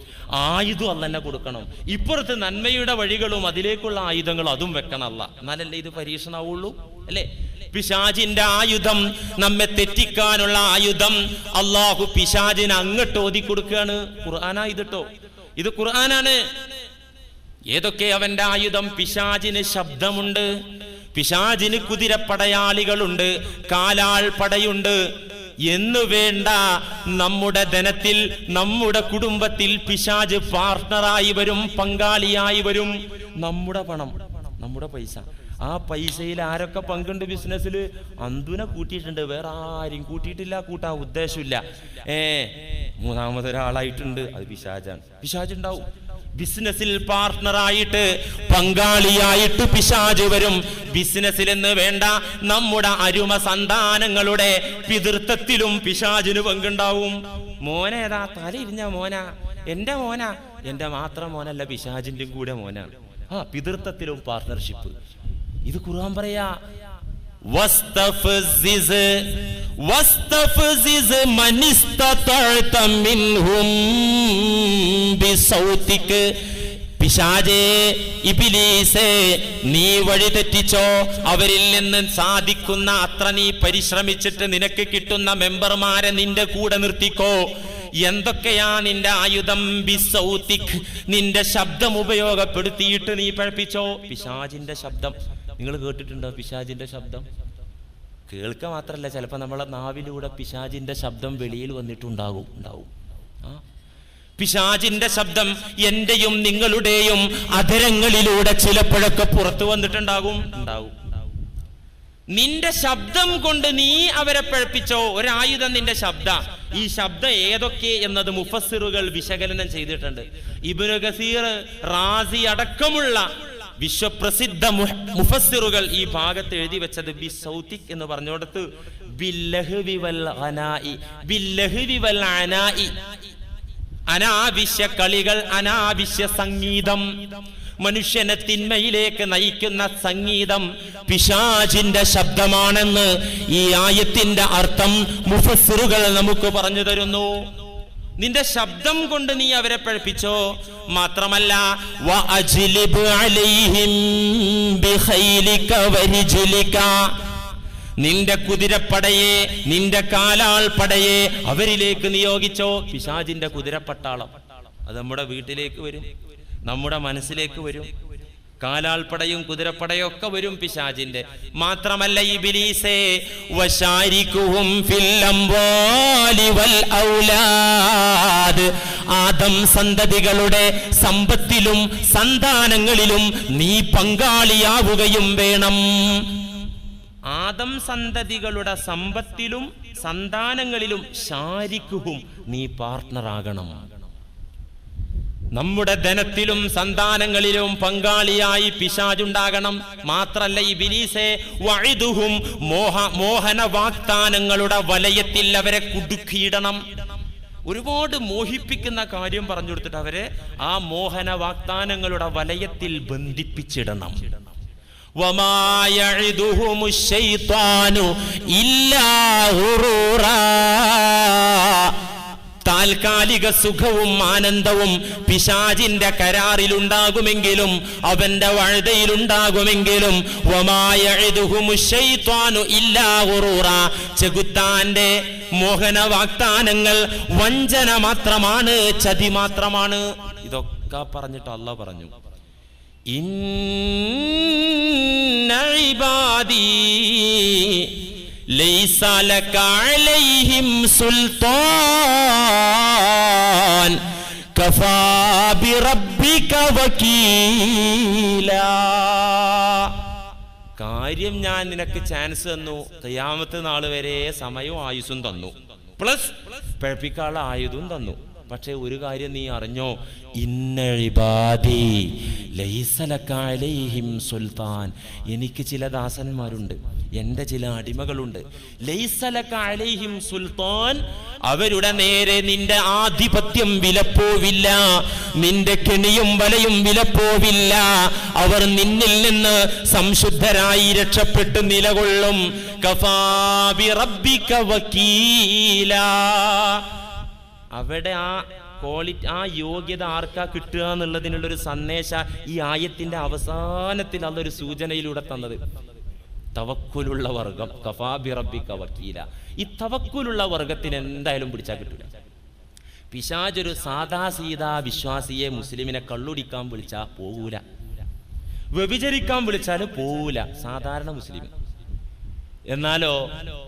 [SPEAKER 1] ആയുധം അള്ളാഹ് തന്നെ കൊടുക്കണം. ഇപ്പുറത്ത് നന്മയുടെ വഴികളും അതിലേക്കുള്ള ആയുധങ്ങളും അതും വെക്കണം അള്ളാഹ്. എന്നാലല്ലേ ഇത് പരീക്ഷണമാവുള്ളൂ, അല്ലേ? പിശാചിന്റെ ആയുധം, നമ്മെ തെറ്റിക്കാനുള്ള ആയുധം അള്ളാഹു പിശാചിന് അങ്ങോട്ട് ഓതി കൊടുക്കുകയാണ്. ഖുർആനാ ഇതിട്ടോ, ഇത് ഖുർആനാണ്. ഏതൊക്കെ അവന്റെ ആയുധം? പിശാചിന് ശബ്ദമുണ്ട്, പിശാചിന് കുതിരപ്പടയാളികളുണ്ട്, കാലാൾ പടയുണ്ട് എന്ന് വേണ്ട. നമ്മുടെ ധനത്തിൽ, നമ്മുടെ കുടുംബത്തിൽ പിശാച് പാർട്ണറായി വരും, പങ്കാളിയായി വരും. നമ്മുടെ പണം, നമ്മുടെ പൈസ, ആ പൈസയിൽ ആരൊക്കെ പങ്കുണ്ട് ബിസിനസ്സിൽ? അന്തുനെ കൂട്ടിയിട്ടുണ്ട്, വേറെ ആരും കൂട്ടിയിട്ടില്ല, കൂട്ടാൻ ഉദ്ദേശമില്ല. മൂന്നാമതൊരാളായിട്ടുണ്ട്, അത് പിശാചാണ്. പിശാചുണ്ടാവും. ബിസിനസ്സിൽ പാർട്ണറായിട്ട്, പങ്കാളിയായിട്ട് പിശാച് വരും. ബിസിനസ്സിൽ എന്ന് വേണ്ട, നമ്മുടെ അരുമ സന്താനങ്ങളുടെ പിതൃത്വത്തിലും പിശാചിന് പങ്കുണ്ടാവും. മോനേതാ? തലയിരിഞ്ഞ മോനാ, എന്റെ മോനാ. എന്റെ മാത്രം മോനല്ല, പിശാചിന്റെ കൂടെ മോനാണ്. പിതൃത്വത്തിലും പാർട്ണർഷിപ്പ്. ഇത് ഖുർആൻ പറയാ. വസ്തഫ്സിസ് മനിസ്തതഅത മിൻഹും ബിസൗതിക. പിശാചേ, ഇബ്ലീസേ, നീ വഴി തെറ്റിച്ചോ, അവരിൽ നിന്ന് സാധിക്കുന്ന അത്ര നീ പരിശ്രമിച്ചിട്ട് നിനക്ക് കിട്ടുന്ന മെമ്പർമാരെ നിന്റെ കൂടെ നിർത്തിക്കോ. എന്തൊക്കെയാ നിന്റെ ആയുധം? ബിസൗതിക്, നിന്റെ ശബ്ദം ഉപയോഗപ്പെടുത്തിയിട്ട് നീ പഴപ്പിച്ചോ. പിശാചിന്റെ ശബ്ദം നിങ്ങൾ കേട്ടിട്ടുണ്ടോ? പിശാചിന്റെ ശബ്ദം കേൾക്കുക മാത്രല്ല, ചിലപ്പോൾ നമ്മളെ നാവിലൂടെ പിശാചിന്റെ ശബ്ദം വെളിയിൽ വന്നിട്ടുണ്ടാകും. പിശാചിന്റെ ശബ്ദം എന്റെയും നിങ്ങളുടെയും അധരങ്ങളിലൂടെ ചിലപ്പോഴൊക്കെ പുറത്തു വന്നിട്ടുണ്ടാകും. നിന്റെ ശബ്ദം കൊണ്ട് നീ അവരെ പഴപ്പിച്ചോ. ഒരായുധം നിന്റെ ശബ്ദ. ഈ ശബ്ദം ഏതൊക്കെ എന്നത് മുഫസ്സിറുകൾ വിശകലനം ചെയ്തിട്ടുണ്ട്. ഇബ്നു കസീർ, റാസി അടക്കമുള്ള വിശ്വപ്രസിദ്ധ മുഫസ്സിറുകൾ ഈ ഭാഗത്ത് എഴുതി വെച്ചത് ബിസൗതിക് എന്ന് പറഞ്ഞോടത്ത് ബില്ലഹ്വി വൽ അനാഇ, ബില്ലഹ്വി വൽ അനാഇ, അനാവശ്യ കളികൾ, അനാവശ്യ സംഗീതം, മനുഷ്യനെ തിന്മയിലേക്ക് നയിക്കുന്ന സംഗീതം പിശാചിന്റെ ശബ്ദമാണെന്ന് ഈ ആയത്തിന്റെ അർത്ഥം മുഫസ്സിറുകൾ നമുക്ക് പറഞ്ഞു തരുന്നു. നിന്റെ ശബ്ദം കൊണ്ട് നീ അവരെ പഴിപ്പിച്ചോ. മാത്രമല്ല വഅജ്ലിബ് അലൈഹിം ബിഖൈലിക വരിജ്ലിക, നിന്റെ കുതിരപ്പടയെ, നിന്റെ കാലാൾ പടയെ അവരിലേക്ക് നിയോഗിച്ചോ. പിശാചിന്റെ കുതിരപ്പട്ടാളം അത് നമ്മുടെ വീട്ടിലേക്ക് വരും, നമ്മുടെ മനസ്സിലേക്ക് വരും. കാലാൾപ്പടയും കുതിരപ്പടയും ഒക്കെ വരും പിശാചിന്റെ. മാത്രമല്ല ഇബ്ലീസേ വശാരികുഹും ഫിൽ അംവാലി വൽ ഔലാദ്, ആദം സന്തതികളുടെ സമ്പത്തിലും സന്താനങ്ങളിലും നീ പങ്കാളിയാവുകയും വേണം. ആദം സന്തതികളുടെ സമ്പത്തിലും സന്താനങ്ങളിലും ശാരിക്കുഹും നീ പാർട്ട്ണറാകണം. നമ്മുടെ ധനത്തിലും സന്താനങ്ങളിലും പങ്കാളിയായി പിശാചുണ്ടാകണം. മാത്രല്ല ഇബ്ലീസേ വഇദുഹും, മോഹന വാഗ്ദാനങ്ങളുടെ വലയത്തിൽ അവരെ കുടുക്കിയിടണം. ഒരുപാട് മോഹിപ്പിക്കുന്ന കാര്യം പറഞ്ഞു കൊടുത്തിട്ട് അവരെ ആ മോഹന വാഗ്ദാനങ്ങളുടെ വലയത്തിൽ ബന്ധിപ്പിച്ചിടണം. വമാ യഇദുഹുമുശ് ശൈത്വാനു ഇല്ലാ ഗുറൂറാ, താൽക്കാലിക സുഖവും ആനന്ദവും പിശാചിന്റെ കരാറിലുണ്ടാകുമെങ്കിലും അവന്റെ വഴുതയിലുണ്ടാകുമെങ്കിലും വമാ യഇദുഹുമുശ് ശൈത്വാനു ഇല്ലാ ഗുറൂറാ, ചെകുത്താന്റെ മോഹന വാഗ്ദാനങ്ങൾ വഞ്ചന മാത്രമാണ്, ചതി മാത്രമാണ്. ഇതൊക്കെ പറഞ്ഞിട്ട് അല്ലാഹു പറഞ്ഞു ഇന്ന ഇബാദി ലൈസ ലക അലൈഹിം സുൽത്താൻ കഫാ ബിറബ്ബിക വകീലാ. കാര്യം ഞാൻ നിനക്ക് ചാൻസ് തന്നു, ഖിയാമത്ത് നാൾ വരെ സമയവും ആയുസ്സും തന്നു, പ്ലസ് പഴപ്പിക്കാനുള്ള ആയുധവും തന്നു. പക്ഷെ ഒരു കാര്യം നീ അറിഞ്ഞോ, ഇന്ന ഇബാദി ലൈസ ലക അലൈഹിം സുൽത്താൻ, എനിക്ക് ചില ദാസന്മാരുണ്ട്, എൻ്റെ ചില അടിമകളുണ്ട്. ലൈസ ലക അലൈഹിം സുൽത്താൻ, അവരുടെ നേരെ നിന്റെ ആധിപത്യം വിലപ്പോവില്ല, നിന്റെ കെണിയും വലയും വിലപ്പോവില്ല. അവർ നിന്നിൽ നിന്ന് സംശുദ്ധരായി രക്ഷപ്പെട്ട് നിലകൊള്ളും. കഫാ ബിറബ്ബിക വകീലാ. അവിടെ ആ ക്വാളിറ്റി, ആ യോഗ്യത ആർക്കാ കിട്ടുക എന്നുള്ളതിനുള്ളൊരു സന്ദേശ ഈ ആയത്തിന്റെ അവസാനത്തിൽ അതൊരു സൂചനയിലൂടെ തന്നത്. തവക്കുലുള്ള വർഗം, കഫാ ബിറബ്ബിക വകീല. ഈ തവക്കുലുള്ള വർഗത്തിന് എന്തായാലും പിടിച്ചാൽ കിട്ടില്ല. പിശാചൊരു സാദാ സീതാ വിശ്വാസിയെ, മുസ്ലിമിനെ കള്ളുടിക്കാൻ വിളിച്ചാൽ പോകൂല, വ്യഭിചരിക്കാൻ വിളിച്ചാൽ പോകൂല സാധാരണ മുസ്ലിം. എന്നാലോ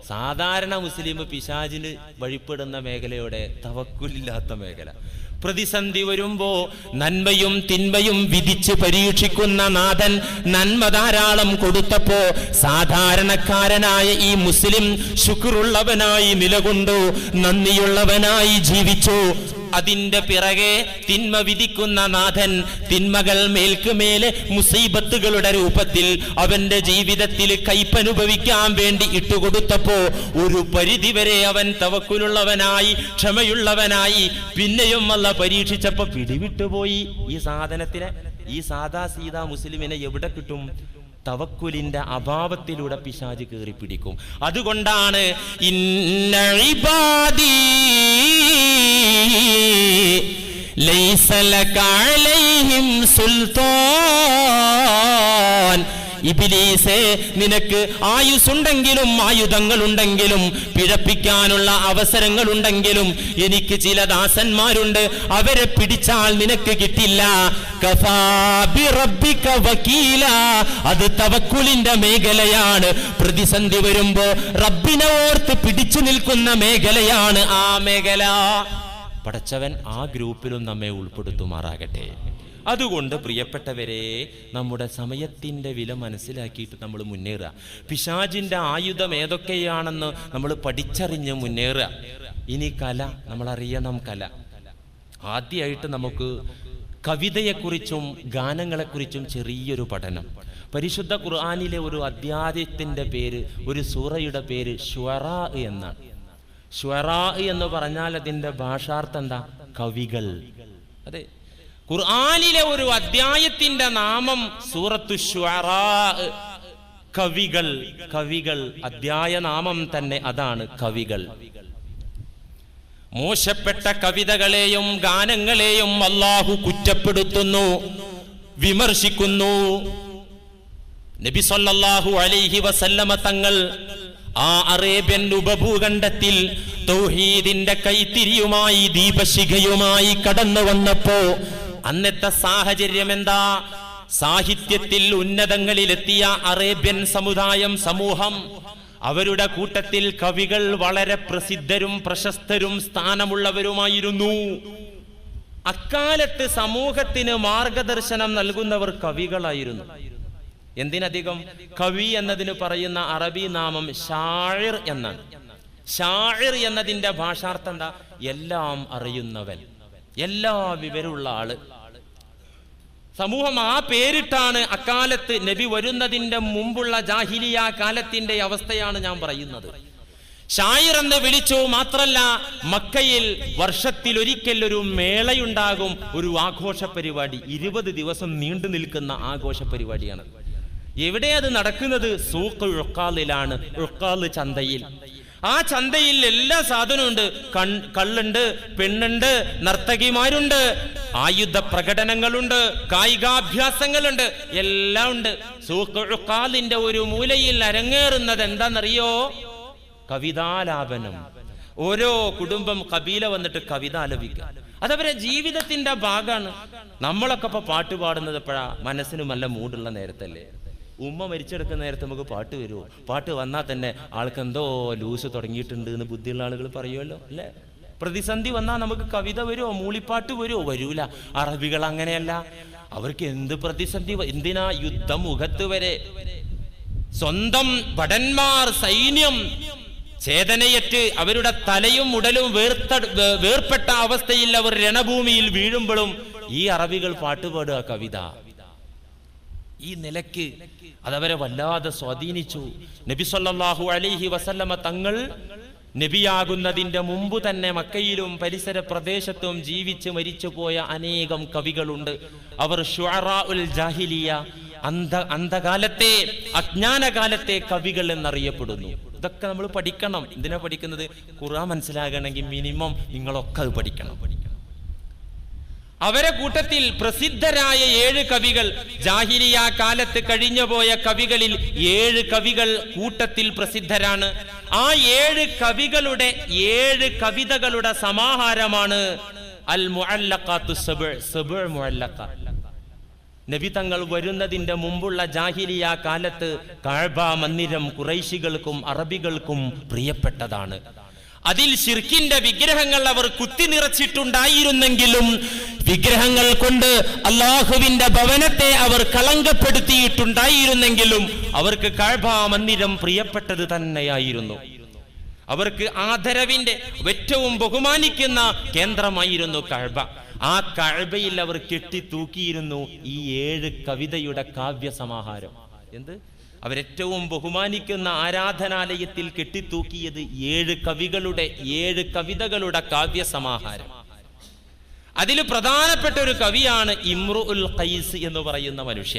[SPEAKER 1] സാധാരണ മുസ്ലിം പിശാചിന് വഴിപ്പെടുന്ന മേഖലയോടെ തവക്കുലില്ലാത്ത മേഖല. പ്രതിസന്ധി വരുമ്പോ നന്മയും തിന്മയും വിധിച്ച് പരീക്ഷിക്കുന്ന നാഥൻ നന്മ ധാരാളം കൊടുത്തപ്പോ സാധാരണക്കാരനായ ഈ മുസ്ലിം ശുക്റുള്ളവനായി നിലകൊണ്ടു, നന്ദിയുള്ളവനായി ജീവിച്ചു. അതിന്റെ പിറകെ തിന്മ വിധിക്കുന്ന നാഥൻ തിന്മകൾ മേൽക്കുമേലെ മുസീബത്തുകളുടെ രൂപത്തിൽ അവന്റെ ജീവിതത്തിൽ കയ്പനുഭവിക്കാൻ വേണ്ടി ഇട്ടുകൊടുത്തപ്പോ ഒരു പരിധിവരെ അവൻ തവക്കുലുള്ളവനായി ക്ഷമയുള്ളവനായി. പിന്നെയും അല്ലാഹ് പരീക്ഷിച്ചപ്പോ പിടിവിട്ടുപോയി. ഈ സാധനത്തിനെ, ഈ സാദാ സീതാ മുസ്ലിമിനെ എവിടെ കിട്ടും? തവക്കുലിന്റെ അഭാവത്തിലൂടെ പിശാച് കയറി പിടിക്കും. അതുകൊണ്ടാണ് ഇന്ന ഇബാദി ലൈസ ലക അലൈഹിം സുൽത്താൻ. ഇബ്ലീസേ, നിനക്ക് ആയുസ്സുണ്ടെങ്കിലും ആയുധങ്ങളുണ്ടെങ്കിലും പിഴപ്പിക്കാനുള്ള അവസരങ്ങളുണ്ടെങ്കിലും എനിക്ക് ചില ദാസന്മാരുണ്ട്, അവരെ പിടിച്ചാൽ നിനക്ക് കിട്ടില്ല. കഫാ ബിറബ്ബിക വകീല. അത് തവക്കുലിന്റെ മേഖലയാണ്. പ്രതിസന്ധി വരുമ്പോ റബ്ബിനെ ഓർത്ത് പിടിച്ചു നിൽക്കുന്ന മേഖലയാണ് ആ മേഖല. പടച്ചവൻ ആ ഗ്രൂപ്പിലും നമ്മെ ഉൾപ്പെടുത്തുമാറാകട്ടെ. അതുകൊണ്ട് പ്രിയപ്പെട്ടവരെ, നമ്മുടെ സമയത്തിൻ്റെ വില മനസ്സിലാക്കിയിട്ട് നമ്മൾ മുന്നേറുക. പിശാചിൻ്റെ ആയുധം ഏതൊക്കെയാണെന്ന് നമ്മൾ പഠിച്ചറിഞ്ഞ് മുന്നേറുക. ഇനി കല, നമ്മളറിയണം കല. ആദ്യമായിട്ട് നമുക്ക് കവിതയെക്കുറിച്ചും ഗാനങ്ങളെക്കുറിച്ചും ചെറിയൊരു പഠനം. പരിശുദ്ധ ഖുർആനിലെ ഒരു അധ്യായത്തിൻ്റെ പേര്, ഒരു സൂറയുടെ പേര് ശുഅറാ എന്നാണ്. ശുഅറാ എന്ന് പറഞ്ഞാൽ അതിൻ്റെ ഭാഷാർത്ഥം എന്താ? കവികൾ. അതെ, ഖുർആനിലെ ഒരു അധ്യായത്തിന്റെ നാമം സൂറത്തു ശുഅറാ. കവികൾ, കവികൾ, അധ്യായ നാമം തന്നെ അതാണ്, കവികൾ. മോശപ്പെട്ട കവിതകളെയും ഗാനങ്ങളെയും അല്ലാഹു കുറ്റപ്പെടുത്തുന്നു, വിമർശിക്കുന്നു. നബി സല്ലല്ലാഹു അലൈഹി വസല്ലമ തങ്ങൾ ആ അറേബ്യൻ ഉപഭൂഖണ്ഡത്തിൽ തൗഹീദിന്റെ കൈത്തിരിയുമായി ദീപശിഖയുമായി കടന്നു വന്നപ്പോ അന്നത്തെ സാഹചര്യം എന്താ? സാഹിത്യത്തിൽ ഉന്നതങ്ങളിലെത്തിയ അറേബ്യൻ സമുദായം, സമൂഹം, അവരുടെ കൂട്ടത്തിൽ കവികൾ വളരെ പ്രസിദ്ധരും പ്രശസ്തരും സ്ഥാനമുള്ളവരുമായിരുന്നു. അക്കാലത്ത് സമൂഹത്തിന് മാർഗദർശനം നൽകുന്നവർ കവികളായിരുന്നു. എന്തിനധികം, കവി എന്നതിന് പറയുന്ന അറബി നാമം ഷാഇർ എന്നാണ്. ഷാഇർ എന്നതിന്റെ ഭാഷാർത്ഥം എന്താ? എല്ലാം അറിയുന്നവൻ, എല്ലാ വിവരമുള്ള ആള്. സമൂഹം ആ പേരിട്ടാണ് അക്കാലത്ത് നബി വരുന്നതിന്റെ മുമ്പുള്ള ജാഹിലിയ കാലത്തിന്റെ അവസ്ഥയാണ് ഞാൻ പറയുന്നത്. ഷായിർ എന്ന് വിളിച്ചു. മാത്രല്ല, മക്കയിൽ വർഷത്തിൽ ഒരിക്കൽ ഒരു മേളയുണ്ടാകും, ഒരു ആഘോഷ പരിപാടി, 20 ദിവസം നീണ്ടു നിൽക്കുന്ന ആഘോഷ പരിപാടിയാണ്. എവിടെ അത് നടക്കുന്നത്? സൂഖ് ഉഖാലിലാണ്, ഉഖാൽ ചന്തയിൽ. ആ ചന്തയിൽ എല്ലാ സാധനവും ഉണ്ട്. കള്ളുണ്ട്, പെണ്ണുണ്ട്, നർത്തകിമാരുണ്ട്, ആയുധ പ്രകടനങ്ങളുണ്ട്, കായികാഭ്യാസങ്ങളുണ്ട്, എല്ലാം ഉണ്ട്. സൂഖ് ഉഖാലിന്റെ ഒരു മൂലയിൽ അരങ്ങേറുന്നത് എന്താണെന്നറിയോ? കവിതാലാപനം. ഓരോ കുടുംബം, കബീല വന്നിട്ട് കവിത ആലപിക്കുക. അതവരെ ജീവിതത്തിന്റെ ഭാഗമാണ്. നമ്മളൊക്കെ ഇപ്പൊ പാട്ട് പാടുന്നത് എപ്പോഴാ? മനസ്സിന് നല്ല മൂടുള്ള നേരത്തല്ലേ. ഉമ്മ മരിച്ചെടുക്കുന്ന നേരത്തെ നമുക്ക് പാട്ട് വരുമോ? പാട്ട് വന്നാൽ തന്നെ ആൾക്ക് എന്തോ ലൂസ് തുടങ്ങിയിട്ടുണ്ട് എന്ന് ബുദ്ധിയുള്ള ആളുകൾ പറയുമല്ലോ, അല്ലേ? പ്രതിസന്ധി വന്നാൽ നമുക്ക് കവിത വരുമോ? മൂളിപ്പാട്ട് വരുമോ? വരൂല. അറബികൾ അങ്ങനെയല്ല. അവർക്ക് എന്ത് പ്രതിസന്ധി, എന്തിനാ യുദ്ധം മുഖത്ത് വരെ. സ്വന്തം ഭടന്മാർ, സൈന്യം ചേതനയറ്റ് അവരുടെ തലയും ഉടലും വേർപെട്ട അവസ്ഥയിൽ അവർ രണഭൂമിയിൽ വീഴുമ്പോഴും ഈ അറബികൾ പാട്ടുപാടുക, കവിത. ഈ നിലയ്ക്ക് അതവരെ വല്ലാതെ സ്വാധീനിച്ചു. നബി സല്ലല്ലാഹു അലൈഹി വസല്ലമ തങ്ങൾ നബിയാകുന്നതിന്റെ മുമ്പ് തന്നെ മക്കയിലും പരിസര പ്രദേശത്തും ജീവിച്ച് മരിച്ചുപോയ അനേകം കവികളുണ്ട്. അവർ ശുഅറാഉൽ ജാഹിലിയ, അന്ധകാലത്തെ, അജ്ഞാനകാലത്തെ കവികൾ എന്നറിയപ്പെടുന്നു. ഇതൊക്കെ നമ്മൾ പഠിക്കണം. എന്തിനാ പഠിക്കുന്നത്? ഖുർആൻ മനസ്സിലാകണമെങ്കിൽ മിനിമം നിങ്ങളൊക്കെ അത് പഠിക്കണം. അവരെ കൂട്ടത്തിൽ പ്രസിദ്ധരായ 7 കവികൾ, ജാഹിലിയ കാലത്ത് കഴിഞ്ഞുപോയ കവികളിൽ 7 കവികൾ കൂട്ടത്തിൽ പ്രസിദ്ധരാണ്. ആ 7 കവികളുടെ 7 കവിതകളുടെ സമാഹാരമാണ് അൽ മുഅല്ലഖാത്തു സബ്അ മുഅല്ലഖാത്ത്. നബി തങ്ങൾ വരുന്നതിന്റെ മുമ്പുള്ള ജാഹിലിയ കാലത്ത് കഅബ മന്ദിരം ഖുറൈശികൾക്കും അറബികൾക്കും പ്രിയപ്പെട്ടതാണ്. അതിൽ ശിർക്കിന്റെ വിഗ്രഹങ്ങൾ അവർ കുത്തി നിറച്ചിട്ടുണ്ടായിരുന്നെങ്കിലും, വിഗ്രഹങ്ങൾ കൊണ്ട് അല്ലാഹുവിന്റെ ഭവനത്തെ അവർ കളങ്കപ്പെടുത്തിയിട്ടുണ്ടായിരുന്നെങ്കിലും അവർക്ക് കഅബ മന്ദിരം പ്രിയപ്പെട്ടത് തന്നെയായിരുന്നു. അവർക്ക് ആദരവിന്റെ, ഏറ്റവും ബഹുമാനിക്കുന്ന കേന്ദ്രമായിരുന്നു കഅബ. ആ കഅബയിൽ അവർ കെട്ടിത്തൂക്കിയിരുന്നു ഈ 7 കവിതയുടെ കാവ്യസമാഹാരം. എന്ത്? അവരേറ്റവും ബഹുമാനിക്കുന്ന ആരാധനാലയത്തിൽ കെട്ടിത്തൂക്കിയത് 7 കവികളുടെ 7 കവിതകളുടെ കാവ്യസമാഹാരം. അതിൽ പ്രധാനപ്പെട്ട ഒരു കവിയാണ് ഇമ്രുഉൽ ഖൈസ് എന്ന് പറയുന്ന മനുഷ്യൻ.